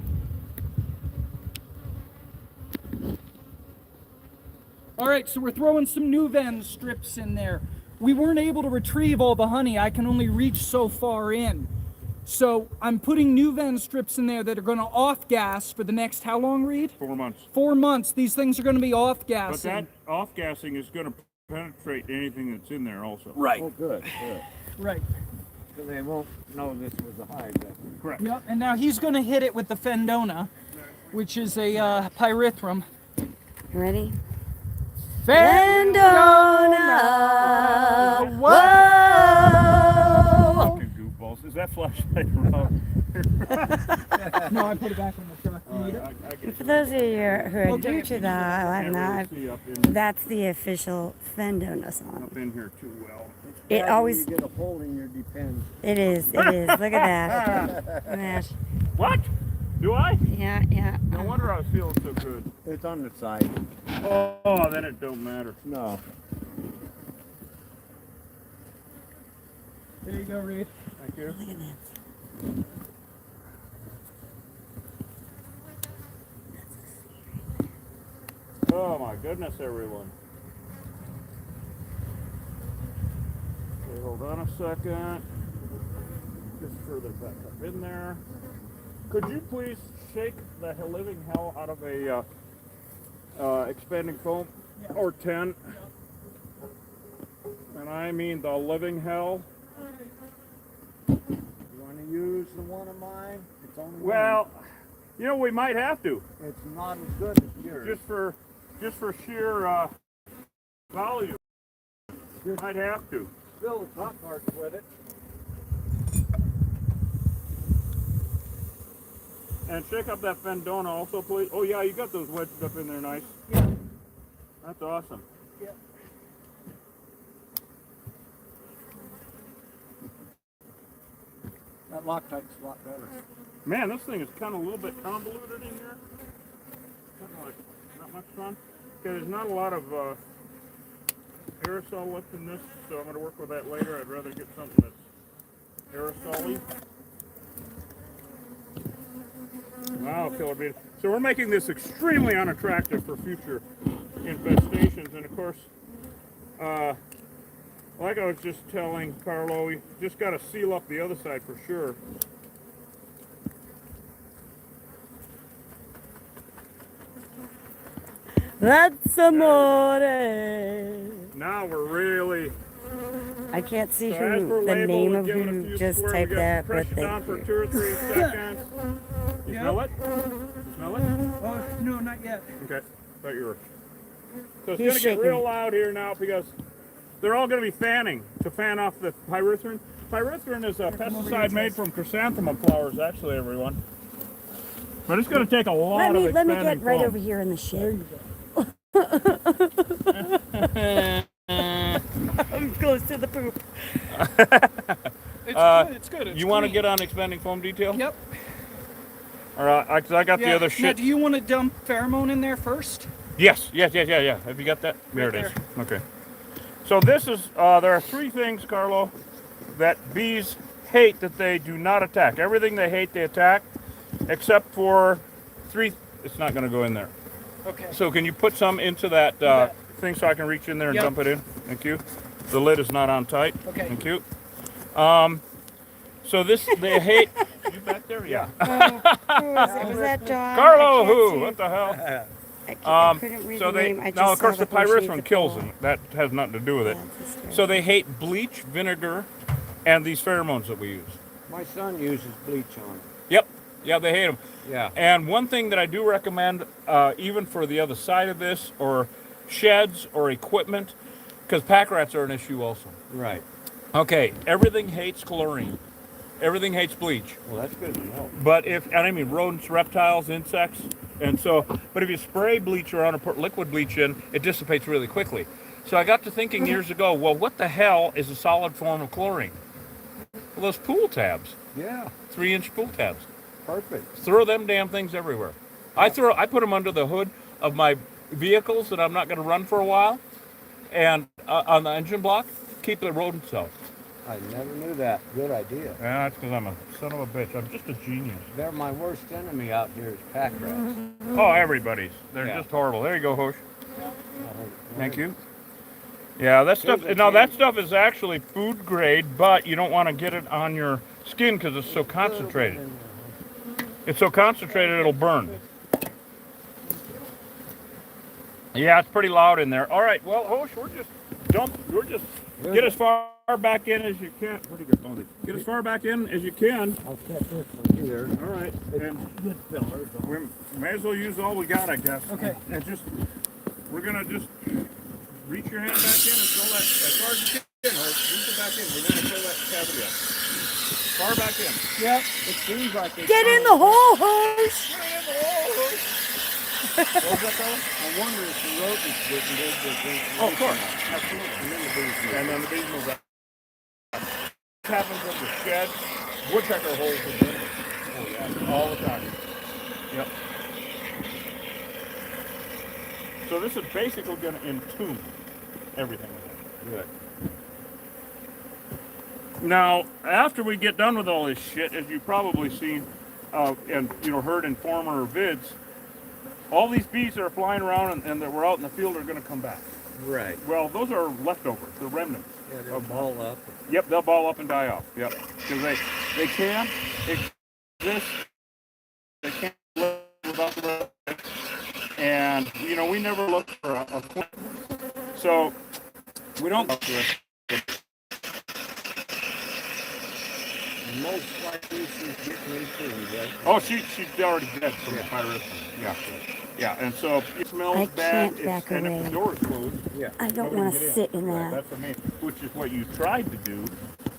All right, so we're throwing some new Ven strips in there. We weren't able to retrieve all the honey. I can only reach so far in. So I'm putting new vent strips in there that are going to off gas for the next how long, Reed? 4 months. 4 months. These things are going to be off But gassing. that off gassing is going to penetrate anything that's in there also. Right. Oh, good, good. Right. So they won't know this was a hive. Correct. Yep. And now he's going to hit it with the Fendona, which is a pyrethrum. You ready? Fendona. Whoa! Fucking goofballs. Is that flashlight around? No, I put it back in the truck. You need it? I get For those of you who are Okay. new to the Hive, can't now really see up in, that's the official Fendona song. up in here too well. It always, You get a hole in your depends. it is. Look at that. Look at that. What? Do I? Yeah, yeah. No wonder I was feeling so good. It's on the side. Oh, then it don't matter. No. There you go, Reed. Thank you. Look at that. Oh my goodness, everyone. Okay, hold on a second. Just further back up in there. Could you please shake the living hell out of a expanding foam or 10? And I mean the living hell. You want to use the one of mine? It's only Well, you know, we might have to. one. It's not as good as yours. Just for sheer volume. Might have to. Fill the top parts with it. And shake up that Fendona also, please. Oh yeah, you got those wedged up in there nice. Yeah. That's awesome. Yeah. That Loctite's a lot better. Man, this thing is kind of a little bit convoluted in here. Kind of like not much fun. Okay, there's not a lot of aerosol left in this, so I'm going to work with that later. I'd rather get something that's aerosol-y. Wow, killer bean. So we're making this extremely unattractive for future infestations, and of course, like I was just telling Carlo, we just got to seal up the other side for sure. That's amore. Now we're really. I can't see So as per who the label, name we're of giving a who few just square. typed We got that, press but it down thank for you. 2 or 3 seconds. You Yeah. smell it? You smell it? Oh, no, not yet. Okay. Thought you were. So it's He's going to get shaking real it. loud here now because they're all going to be fanning to fan off the pyrethrin. Pyrethrin is a pesticide made from chrysanthemum flowers, actually, everyone. But it's going to take a lot of Let me expanding get right foam. over here in the shade. I'm close to the poop. It's good. It's good. It's You want to clean. get on expanding foam detail? Yep. All right, because I got the other Now, shit. do you want to dump pheromone in there first? Yes. Have you got that? There Right it is. Okay. So this is, there are 3 things, Carlo, that bees hate that they do not attack. Everything they hate, they attack, except for 3. It's not going to go in there. Okay. So can you put some into that thing so I can reach in there and Yep. dump it in? Thank you. The lid is not on tight. Okay. Thank you. So this, they hate. You back there? Yeah. Was that John? Carlo, I can't who? see- What the hell? I couldn't read So the they name. I just now, of course, saw the 4 shades pyrethrin of kills purple. them. That has nothing to do with it. That's hysterical. So they hate bleach, vinegar, and these pheromones that we use. My son uses bleach on. Yep. Yeah, they hate them. Yeah. And one thing that I do recommend, even for the other side of this, or sheds or equipment, because pack rats are an issue also. Right. Okay, everything hates chlorine. Everything hates bleach. Well, that's good to know. But and I mean rodents, reptiles, insects, and so, but if you spray bleach around or put liquid bleach in, it dissipates really quickly. So I got to thinking years ago, well, what the hell is a solid form of chlorine? Well, those pool tabs, Yeah. 3-inch pool tabs. Perfect. Throw them damn things everywhere. I put them under the hood of my vehicles that I'm not going to run for a while, and on the engine block, keep the rodents out. I never knew that. Good idea. Yeah, that's because I'm a son of a bitch. I'm just a genius. They're my worst enemy out here is pack rats. Oh, everybody's. They're Yeah. just horrible. There you go, Hosh. Oh, Thank you. Yeah, that stuff. Now that stuff is actually food grade, but you don't want to get it on your skin because it's so concentrated. It's so concentrated it'll burn. Yeah, it's pretty loud in there. All right, well, Hosh, we're just get as far back in as you can. What do you got? Oh, get as far back in as you can. I'll set this one here. All right, and Good fillers. we may as well use all we got, I guess. Okay. And we're gonna just reach your hand back in and fill that as far as you can. Hosh, reach it back in. We're gonna fill that cavity up. Far back in. Yep. It seems like it's Get in the hole, Hosh! What was that, Carlo? I wonder if the road is getting good with this. Oh, of course. Absolutely. And then the bees move. And then the bees move out. What happens in the shed? Woodpecker holes in there. Oh, yeah. All the time. Yep. So this is basically going to entomb everything. Good. Now, after we get done with all this shit, as you've probably seen and heard in former vids, all these bees that are flying around and that were out in the field are going to come back. Right. Well, those are leftovers, the remnants. Yeah, they'll ball up. Yep, they'll ball up and die off. Yep, because they can't exist. They can't live without the rest. And we never look for a point. So we don't look for it. And most likely she's getting into right? Oh, she's already dead from the pyrethrum. Yeah, yeah. And so it smells I bad. can't back and if away. the door is closed, Yeah. I don't nobody want can to get sit in Right, that. that's the main, which is what you tried to do,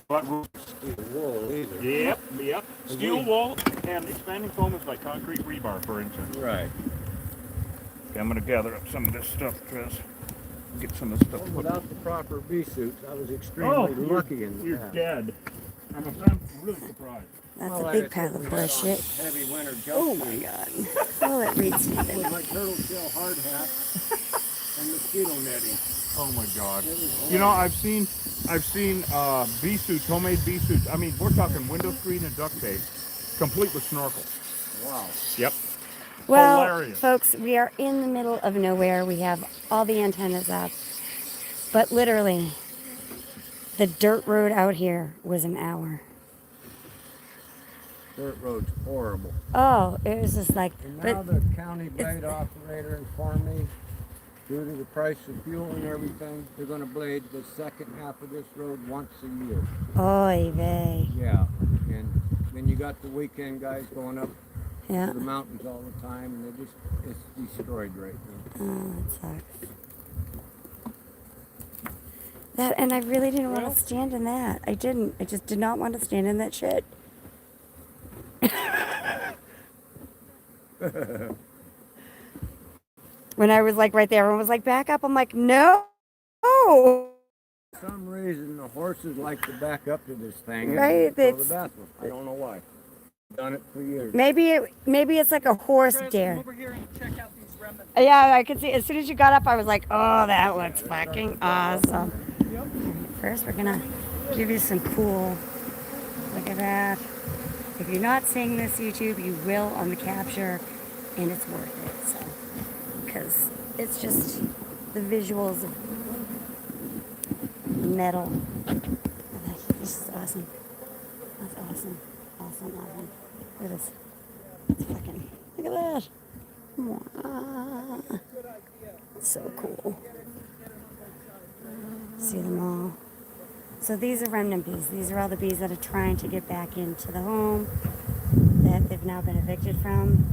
but The wool either. yep. Steel wool and expanding foam is like concrete rebar, for instance. Right. Okay, I'm gonna gather up some of this stuff, Chris. Get some of this stuff. Well, without the proper bee suits, I was extremely lucky in the you're past. dead. I'm really surprised. That's Well, a I big had pile of to bullshit. Heavy winter Oh jump my god. Oh, that reads with even. my turtle shell hard hat and mosquito netting. Oh my God. I've seen bee suits, homemade bee suits. I mean, we're talking window screen and duct tape, complete with snorkel. Wow. Yep. Well, Hilarious. folks, we are in the middle of nowhere. We have all the antennas up. But literally, the dirt road out here was an hour. Dirt road's horrible. Oh, it was just like, And but now the county blade operator informed me, due to the price of fuel and everything, they're gonna blade the second half of this road once a year. oy vey. Yeah. And then you got the weekend guys going up Yeah. to the mountains all the time, and it's destroyed right now. Oh, that sucks. That, and I really didn't want to stand in that. I didn't. I just did not want to stand in that shit. When I was like right there, everyone was like, back up. I'm like, no. For some reason, the horses like to back up to this thing Right, and go to the it's- bathroom. I don't know why. Done it for years. Maybe it's like a horse Chris, dare. come over here and check out these remnants. Yeah, I could see. As soon as you got up, I was like, oh, that looks fucking awesome. First, we're gonna give you some cool. Look at that. If you're not seeing this YouTube, you will on the capture, and it's worth it. So, because it's just the visuals of metal. This is awesome. That's awesome. Awesome. Look at this. It's fucking. Look at that. Mwah. So cool. See them all. So these are remnant bees. These are all the bees that are trying to get back into the home that they've now been evicted from.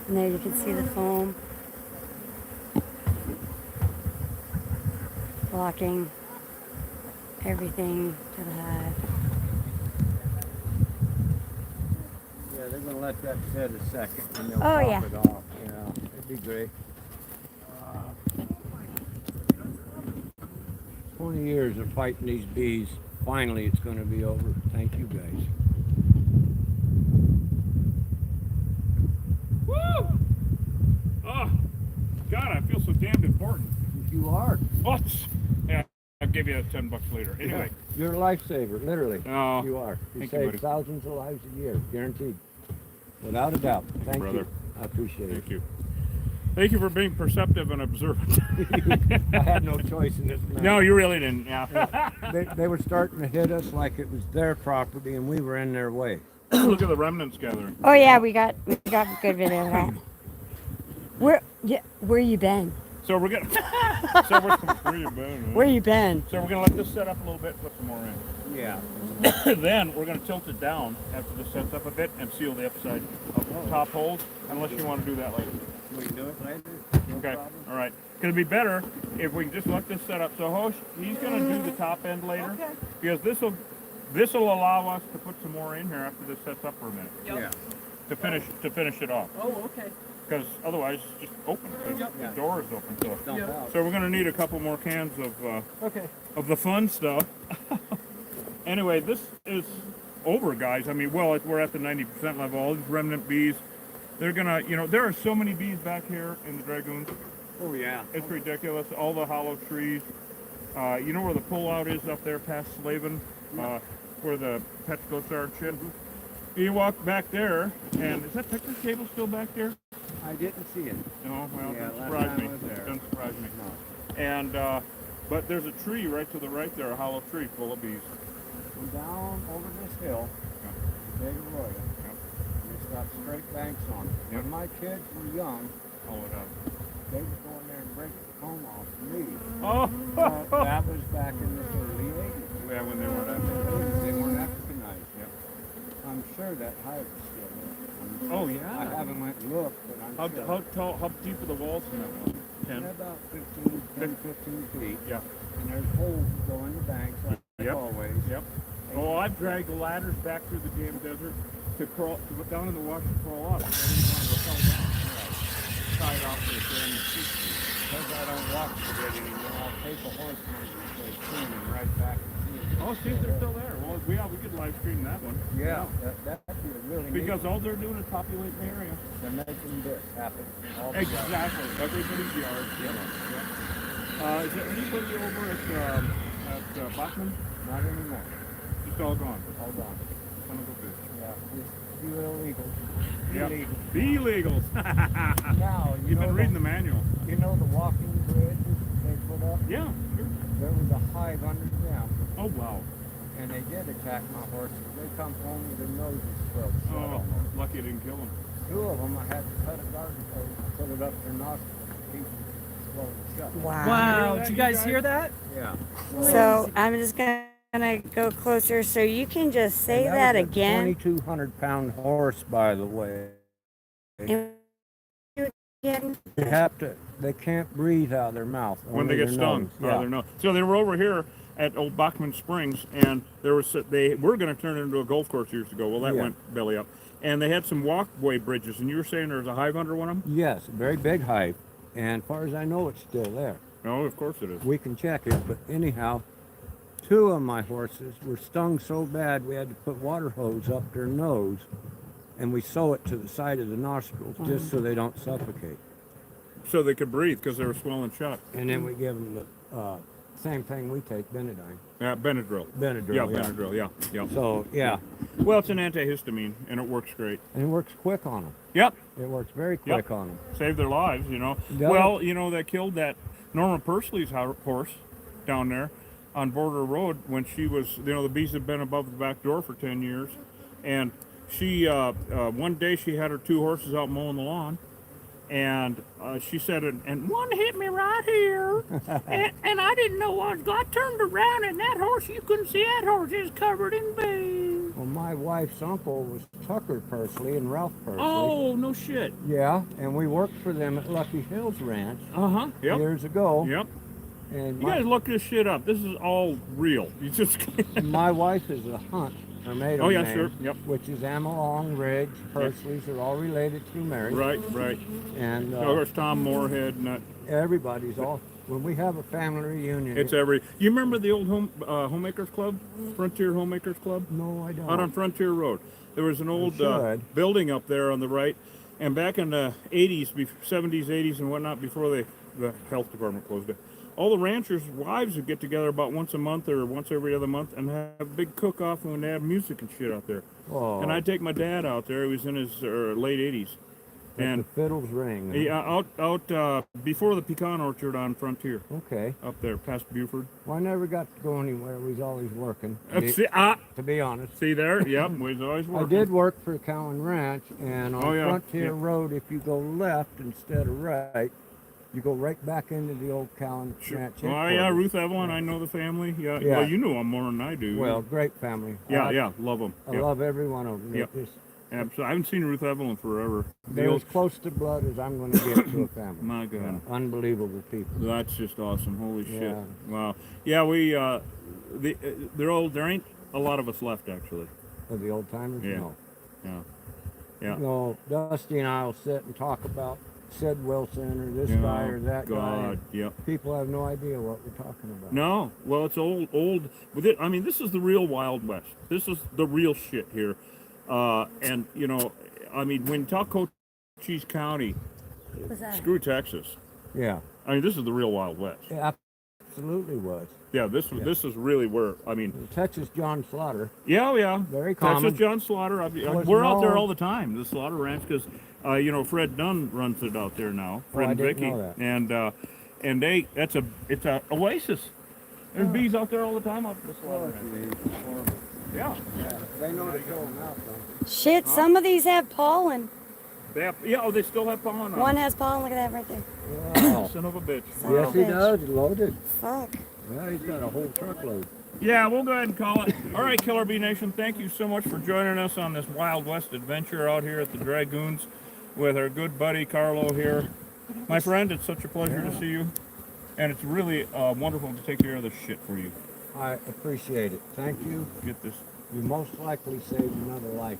And there you can see the foam blocking everything to the hive. Yeah, they're gonna let that set a second and they'll Oh, top yeah. it off. Yeah, it'd be great. 20 years of fighting these bees. Finally, it's gonna be over. Thank you guys. Woo! Oh, God, I feel so damned important. You are. What? I'll give you $10 later. Anyway. You're a lifesaver, literally. Oh, You are. You thank you, save buddy. thousands of lives a year, guaranteed. Without a doubt. Thank Brother. you. I appreciate it. Thank you. Thank you for being perceptive and observant. I had no choice in this matter. No, you really didn't. Yeah. They were starting to hit us like it was their property and we were in their way. Look at the remnants gathering. Oh yeah, we got good video of that. Where you been? So we're gonna. so where you been? Huh? Where you been? So we're gonna let this set up a little bit, put some more in. Yeah. Then we're going to tilt it down after this sets up a bit and seal the upside of the top holes, unless you want to do that later. We can do it later. Okay, all right. Going to be better if we can just let this set up. So Hoist, he's going to do the top end later, Okay. because this will allow us to put some more in here after this sets up for a minute Yep. to finish it off. Oh, okay. Because otherwise it's just open. The door is open. So, Yeah. so we're going to need a couple more cans Okay. of the fun stuff. Anyway, this is over, guys. I mean, well, we're at the 90% level. All these remnant bees, they're gonna, there are so many bees back here in the Dragoons. Oh, yeah. It's ridiculous. All the hollow trees. You know where the pullout is up there past Slavin, where the Petros are and shit? You walk back there, and is that picture table still back there? I didn't see it. No, well, Yeah, doesn't last surprise time me. I was there. Doesn't surprise me. No. And, but there's a tree right to the right there, a hollow tree full of bees. We're down over this hill, big Rodeo, and it's got straight banks on it. Yep. When my kids were young, Pull it up. they would go in there and break the comb off the leaves. Oh, That was back in the early 80s. yeah, when they weren't They weren't Africanized. Yep. I'm sure that hive is still there. Oh, yeah. I haven't went and looked, but I'm sure. How tall, how deep are the walls in that one? 10? They're about 15 feet. Yeah. And there's holes that go in the banks, like Yep. always. Yep. Oh, I've dragged ladders back through the damn desert to crawl, to go down in the water to crawl up. I didn't want to fall down. Tied off to the damn seat. Because I don't walk so good anymore, I'll take a horse and swing them right back. Oh, see if they're still there. Well, we could live stream that one. Yeah, that'd be a really Because neat. all they're doing is populating the area. They're making this happen. All the Exactly. Everybody's yard. Yep. Yep. Is there anybody over at Bachman? Not anymore. Just all gone. All gone. Son of a bitch. Yeah, just few illegals. Yep. Illegal. Be illegals. Now, You've been reading the manual. You know the walking bridges they put up? Yeah. Sure. There was a hive under them, Oh, wow. and they did attack my horses. They come home with their noses filled shut Oh, almost. lucky I didn't kill him. 2 of them, I had to cut a garden hose and put it up their nostrils to keep them swollen shut. Wow. that, Did you you guys guys? hear that? Yeah. So I'm just gonna go closer so you can just say And that was a again. 2,200-pound horse, by the way. And again. They can't breathe out of their mouth. When they only get their stung. nose. Yeah. Yeah. Their nose. So they were over here at Old Bachman Springs, and they were going to turn it into a golf course years ago. Well, that Yeah. went belly up. And they had some walkway bridges, and you were saying there's a hive under one of them? Yes, a very big hive. And as far as I know, it's still there. Oh, of course it is. We can check it, but anyhow, 2 of my horses were stung so bad we had to put water hose up their nose, and we sew it to the side of the nostrils just so they don't suffocate. So they could breathe because they were swollen shut. And then we give them the same thing we take, Benadryl. Yeah, Benadryl. Benadryl, Yeah, yeah. Benadryl, yeah. Yeah. So, yeah, Well, it's an antihistamine, and it works great. and it works quick on them. Yep. It works very Yep. quick on them. Saved their lives, you know. Yeah. Well, they killed that Norma Pursley's horse down there on Border Road when she was, the bees had been above the back door for 10 years. And she, one day she had her 2 horses out mowing the lawn. And she said, and one hit me right here, and I didn't know I turned around, and that horse, you couldn't see that horse is covered in bees. Well, my wife's uncle was Tucker Pursley and Ralph Pursley. Oh, no shit. Yeah, and we worked for them at Lucky Hills Ranch Uh-huh. Yep. years ago. Yep. And You guys look this shit up. This is all real. You just my wife is a Hunt, her maiden Oh, yeah, name, sure. Yep. which is Amalong, Ridge, Pursleys are all related through marriage. Right, right. And Of course, Tom Moorhead, and that. everybody's all, when we have a family reunion. It's every. You remember the old homemakers club, Frontier Homemakers Club, No, I don't. out on Frontier Road? There was an old should. building up there on the right, and back in the 80s, 70s, 80s, and whatnot, before the health department closed it, all the ranchers' wives would get together about once a month or once every other month and have a big cook-off when they have music and shit out there. Oh, And I'd take my dad out there. He was in his late 80s. let And the fiddles ring. huh? yeah, out before the pecan orchard on Frontier, Okay. up there past Buford. Well, I never got to go anywhere. We was always working. To be honest. See there? Yep, we was always I working. did work for Cowan Ranch, and on Oh, yeah, Frontier yeah. Road, if you go left instead of right, you go right back into the old Cowan Ranch. Oh yeah, headquarters. Ruth Evelyn, I know the family. Yeah, Yeah. well, you know them more than I do. Well, great family. yeah, yeah, love them. I love every one of them. Yep. Absolutely. I haven't seen Ruth Evelyn forever. The They're old, as close to blood as I'm going to get to a family. my God, Unbelievable people. that's just awesome. Holy shit! Yeah. Wow. Yeah, we they're old. There ain't a lot of us left actually. Of the old timers? Yeah. No. Yeah. Yeah. No, Dusty and I will sit and talk about Sid Wilson or this Yeah, guy or that guy. God. Yep. People have no idea what we're talking about. No, well, it's old. With it, I mean, this is the real Wild West. This is the real shit here. And you know, I mean, when you talk Cochise County, What's that? screw Texas. Yeah, I mean, this is the real Wild West. it absolutely was. Yeah, this is really where I mean. Texas John Slaughter, Yeah, yeah. very common. Texas John Slaughter. Was We're out there known- all the time. The Slaughter Ranch, because you know Fred Dunn runs it out there now. Fred I and didn't Vicky, know that. and it's a oasis. There's bees out there all the time out at the Slaughter Ranch. Yeah. They know to kill them out, though. Shit, some of these have pollen. Oh, they still have pollen on. One has pollen. Look at that right there. Wow. Son of a bitch. Yes, he Bitch. does. Loaded. Fuck. Yeah, he's got a whole truckload. Yeah, we'll go ahead and call it. All right, Killer Bee Nation, thank you so much for joining us on this Wild West adventure out here at the Dragoons with our good buddy Carlo here. My friend, it's such a pleasure to see you. And it's really wonderful to take care of this shit for you. I appreciate it. Thank you. Get this. You most likely saved another life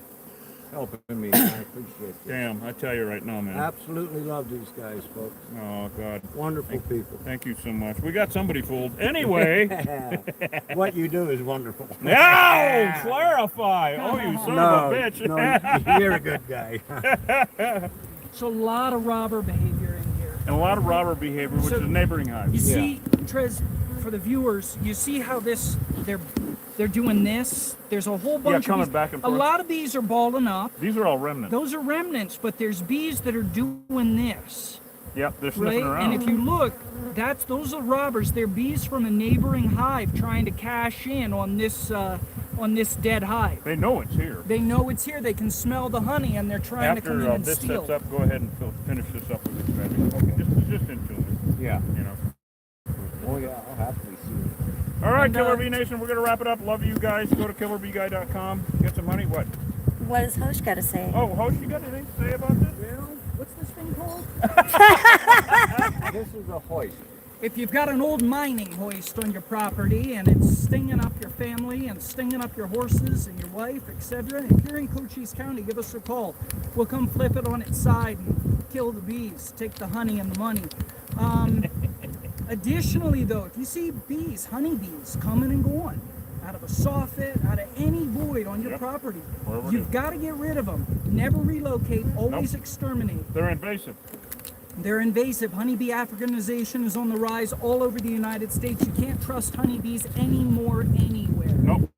helping me. I appreciate it. Damn, I tell you right now, man. Absolutely love these guys, folks. Oh, God. Wonderful people. Thank you so much. We got somebody fooled. Anyway. What you do is wonderful. No! Clarify! Oh, you son of a bitch. No, you're a good guy. It's a lot of robber behavior in here. And a lot of robber behavior, which So, is neighboring You hives. see, Trez, for the viewers, you see how they're doing this? There's a whole bunch coming of bees. back and A forth. lot of bees are balling up. These are all remnants. Those are remnants, but there's bees that are doing this, Yep, they're right? sniffing around. And if you look, those are robbers. They're bees from a neighboring hive trying to cash in on this dead hive. They know it's here. They know it's here. They can smell the honey, and they're trying to come in After and this steal. sets up, go ahead and finish this up with this baby. Okay. Just into it, Yeah. you know. Oh, yeah, I'll happily see it. All right, And, Killer Bee Nation, we're going to wrap it up. Love you guys. Go to killerbeeguy.com. Get some money. What? What does Hosh got to say? Oh, Host, you got anything to say about this? Well, what's this thing called? This is a hoist. If you've got an old mining hoist on your property and it's stinging up your family and stinging up your horses and your wife, etc., if you're in Cochise County, give us a call. We'll come flip it on its side and kill the bees, take the honey and the money. Additionally, though, if you see bees, honeybees coming and going out of a soffit, out of any void on your Yep. property, Wherever it you've is. got to get rid of them. Never relocate, always exterminate. They're invasive. They're invasive. Honeybee Africanization is on the rise all over the United States. You can't trust honeybees anymore anywhere. Nope.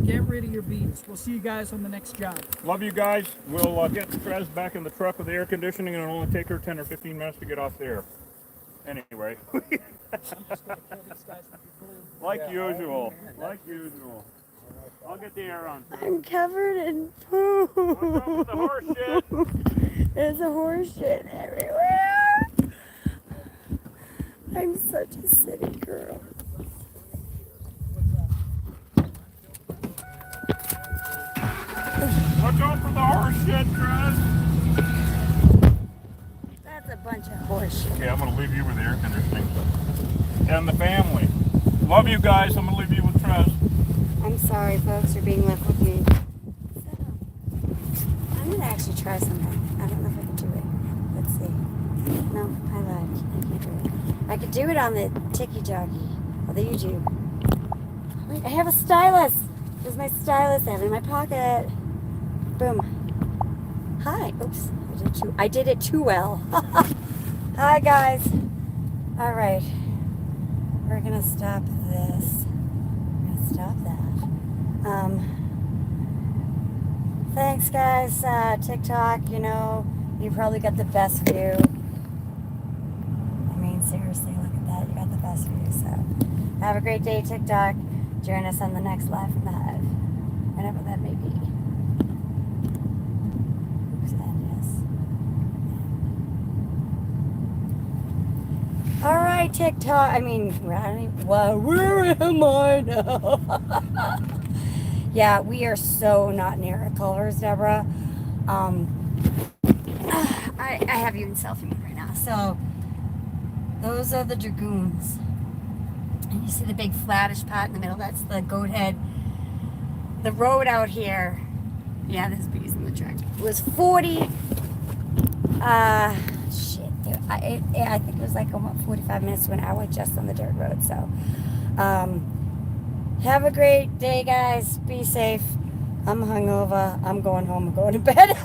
Get rid of your bees. We'll see you guys on the next job. Love you guys. We'll get Trez back in the truck with the air conditioning, and it'll only take her 10 or 15 minutes to get off there. Anyway. Like usual. Like usual. I'll get the air on. I'm covered in What's up poo. with the horse shit? There's a horse shit everywhere. I'm such a city girl. Watch out for the horse shit, Trez. That's a bunch of horse shit. Okay, I'm going to leave you with the air conditioning. And the family. Love you guys. I'm going to leave you with Trez. I'm sorry, folks, you're being left with me. I'm gonna actually try something. I don't know if I can do it. Let's see. No, I lied. I can't do it. I could do it on the TikTok, or the YouTube. Wait, I have a stylus. There's my stylus I have in my pocket. Boom. Hi. Oops. I did it too well. Hi, guys. All right. we're gonna stop this. We're gonna stop that. Thanks, guys. TikTok, you know, you probably got the best view. I mean, seriously, look at that. You got the best view. So, have a great day, TikTok. Join us on the next live from the hive, whenever that may be. Oops, and yes. All right, TikTok. I mean, where am I now? Yeah, we are so not near our colors, Deborah. I have you in selfie mode right now. So, those are the dragoons. And you see the big flattish part in the middle? That's the goat head. The road out here, yeah, there's bees in the truck. It was 40, I think it was like almost 45 minutes to an hour just on the dirt road. So, have a great day, guys. Be safe. I'm hungover. I'm going home. I'm going to bed.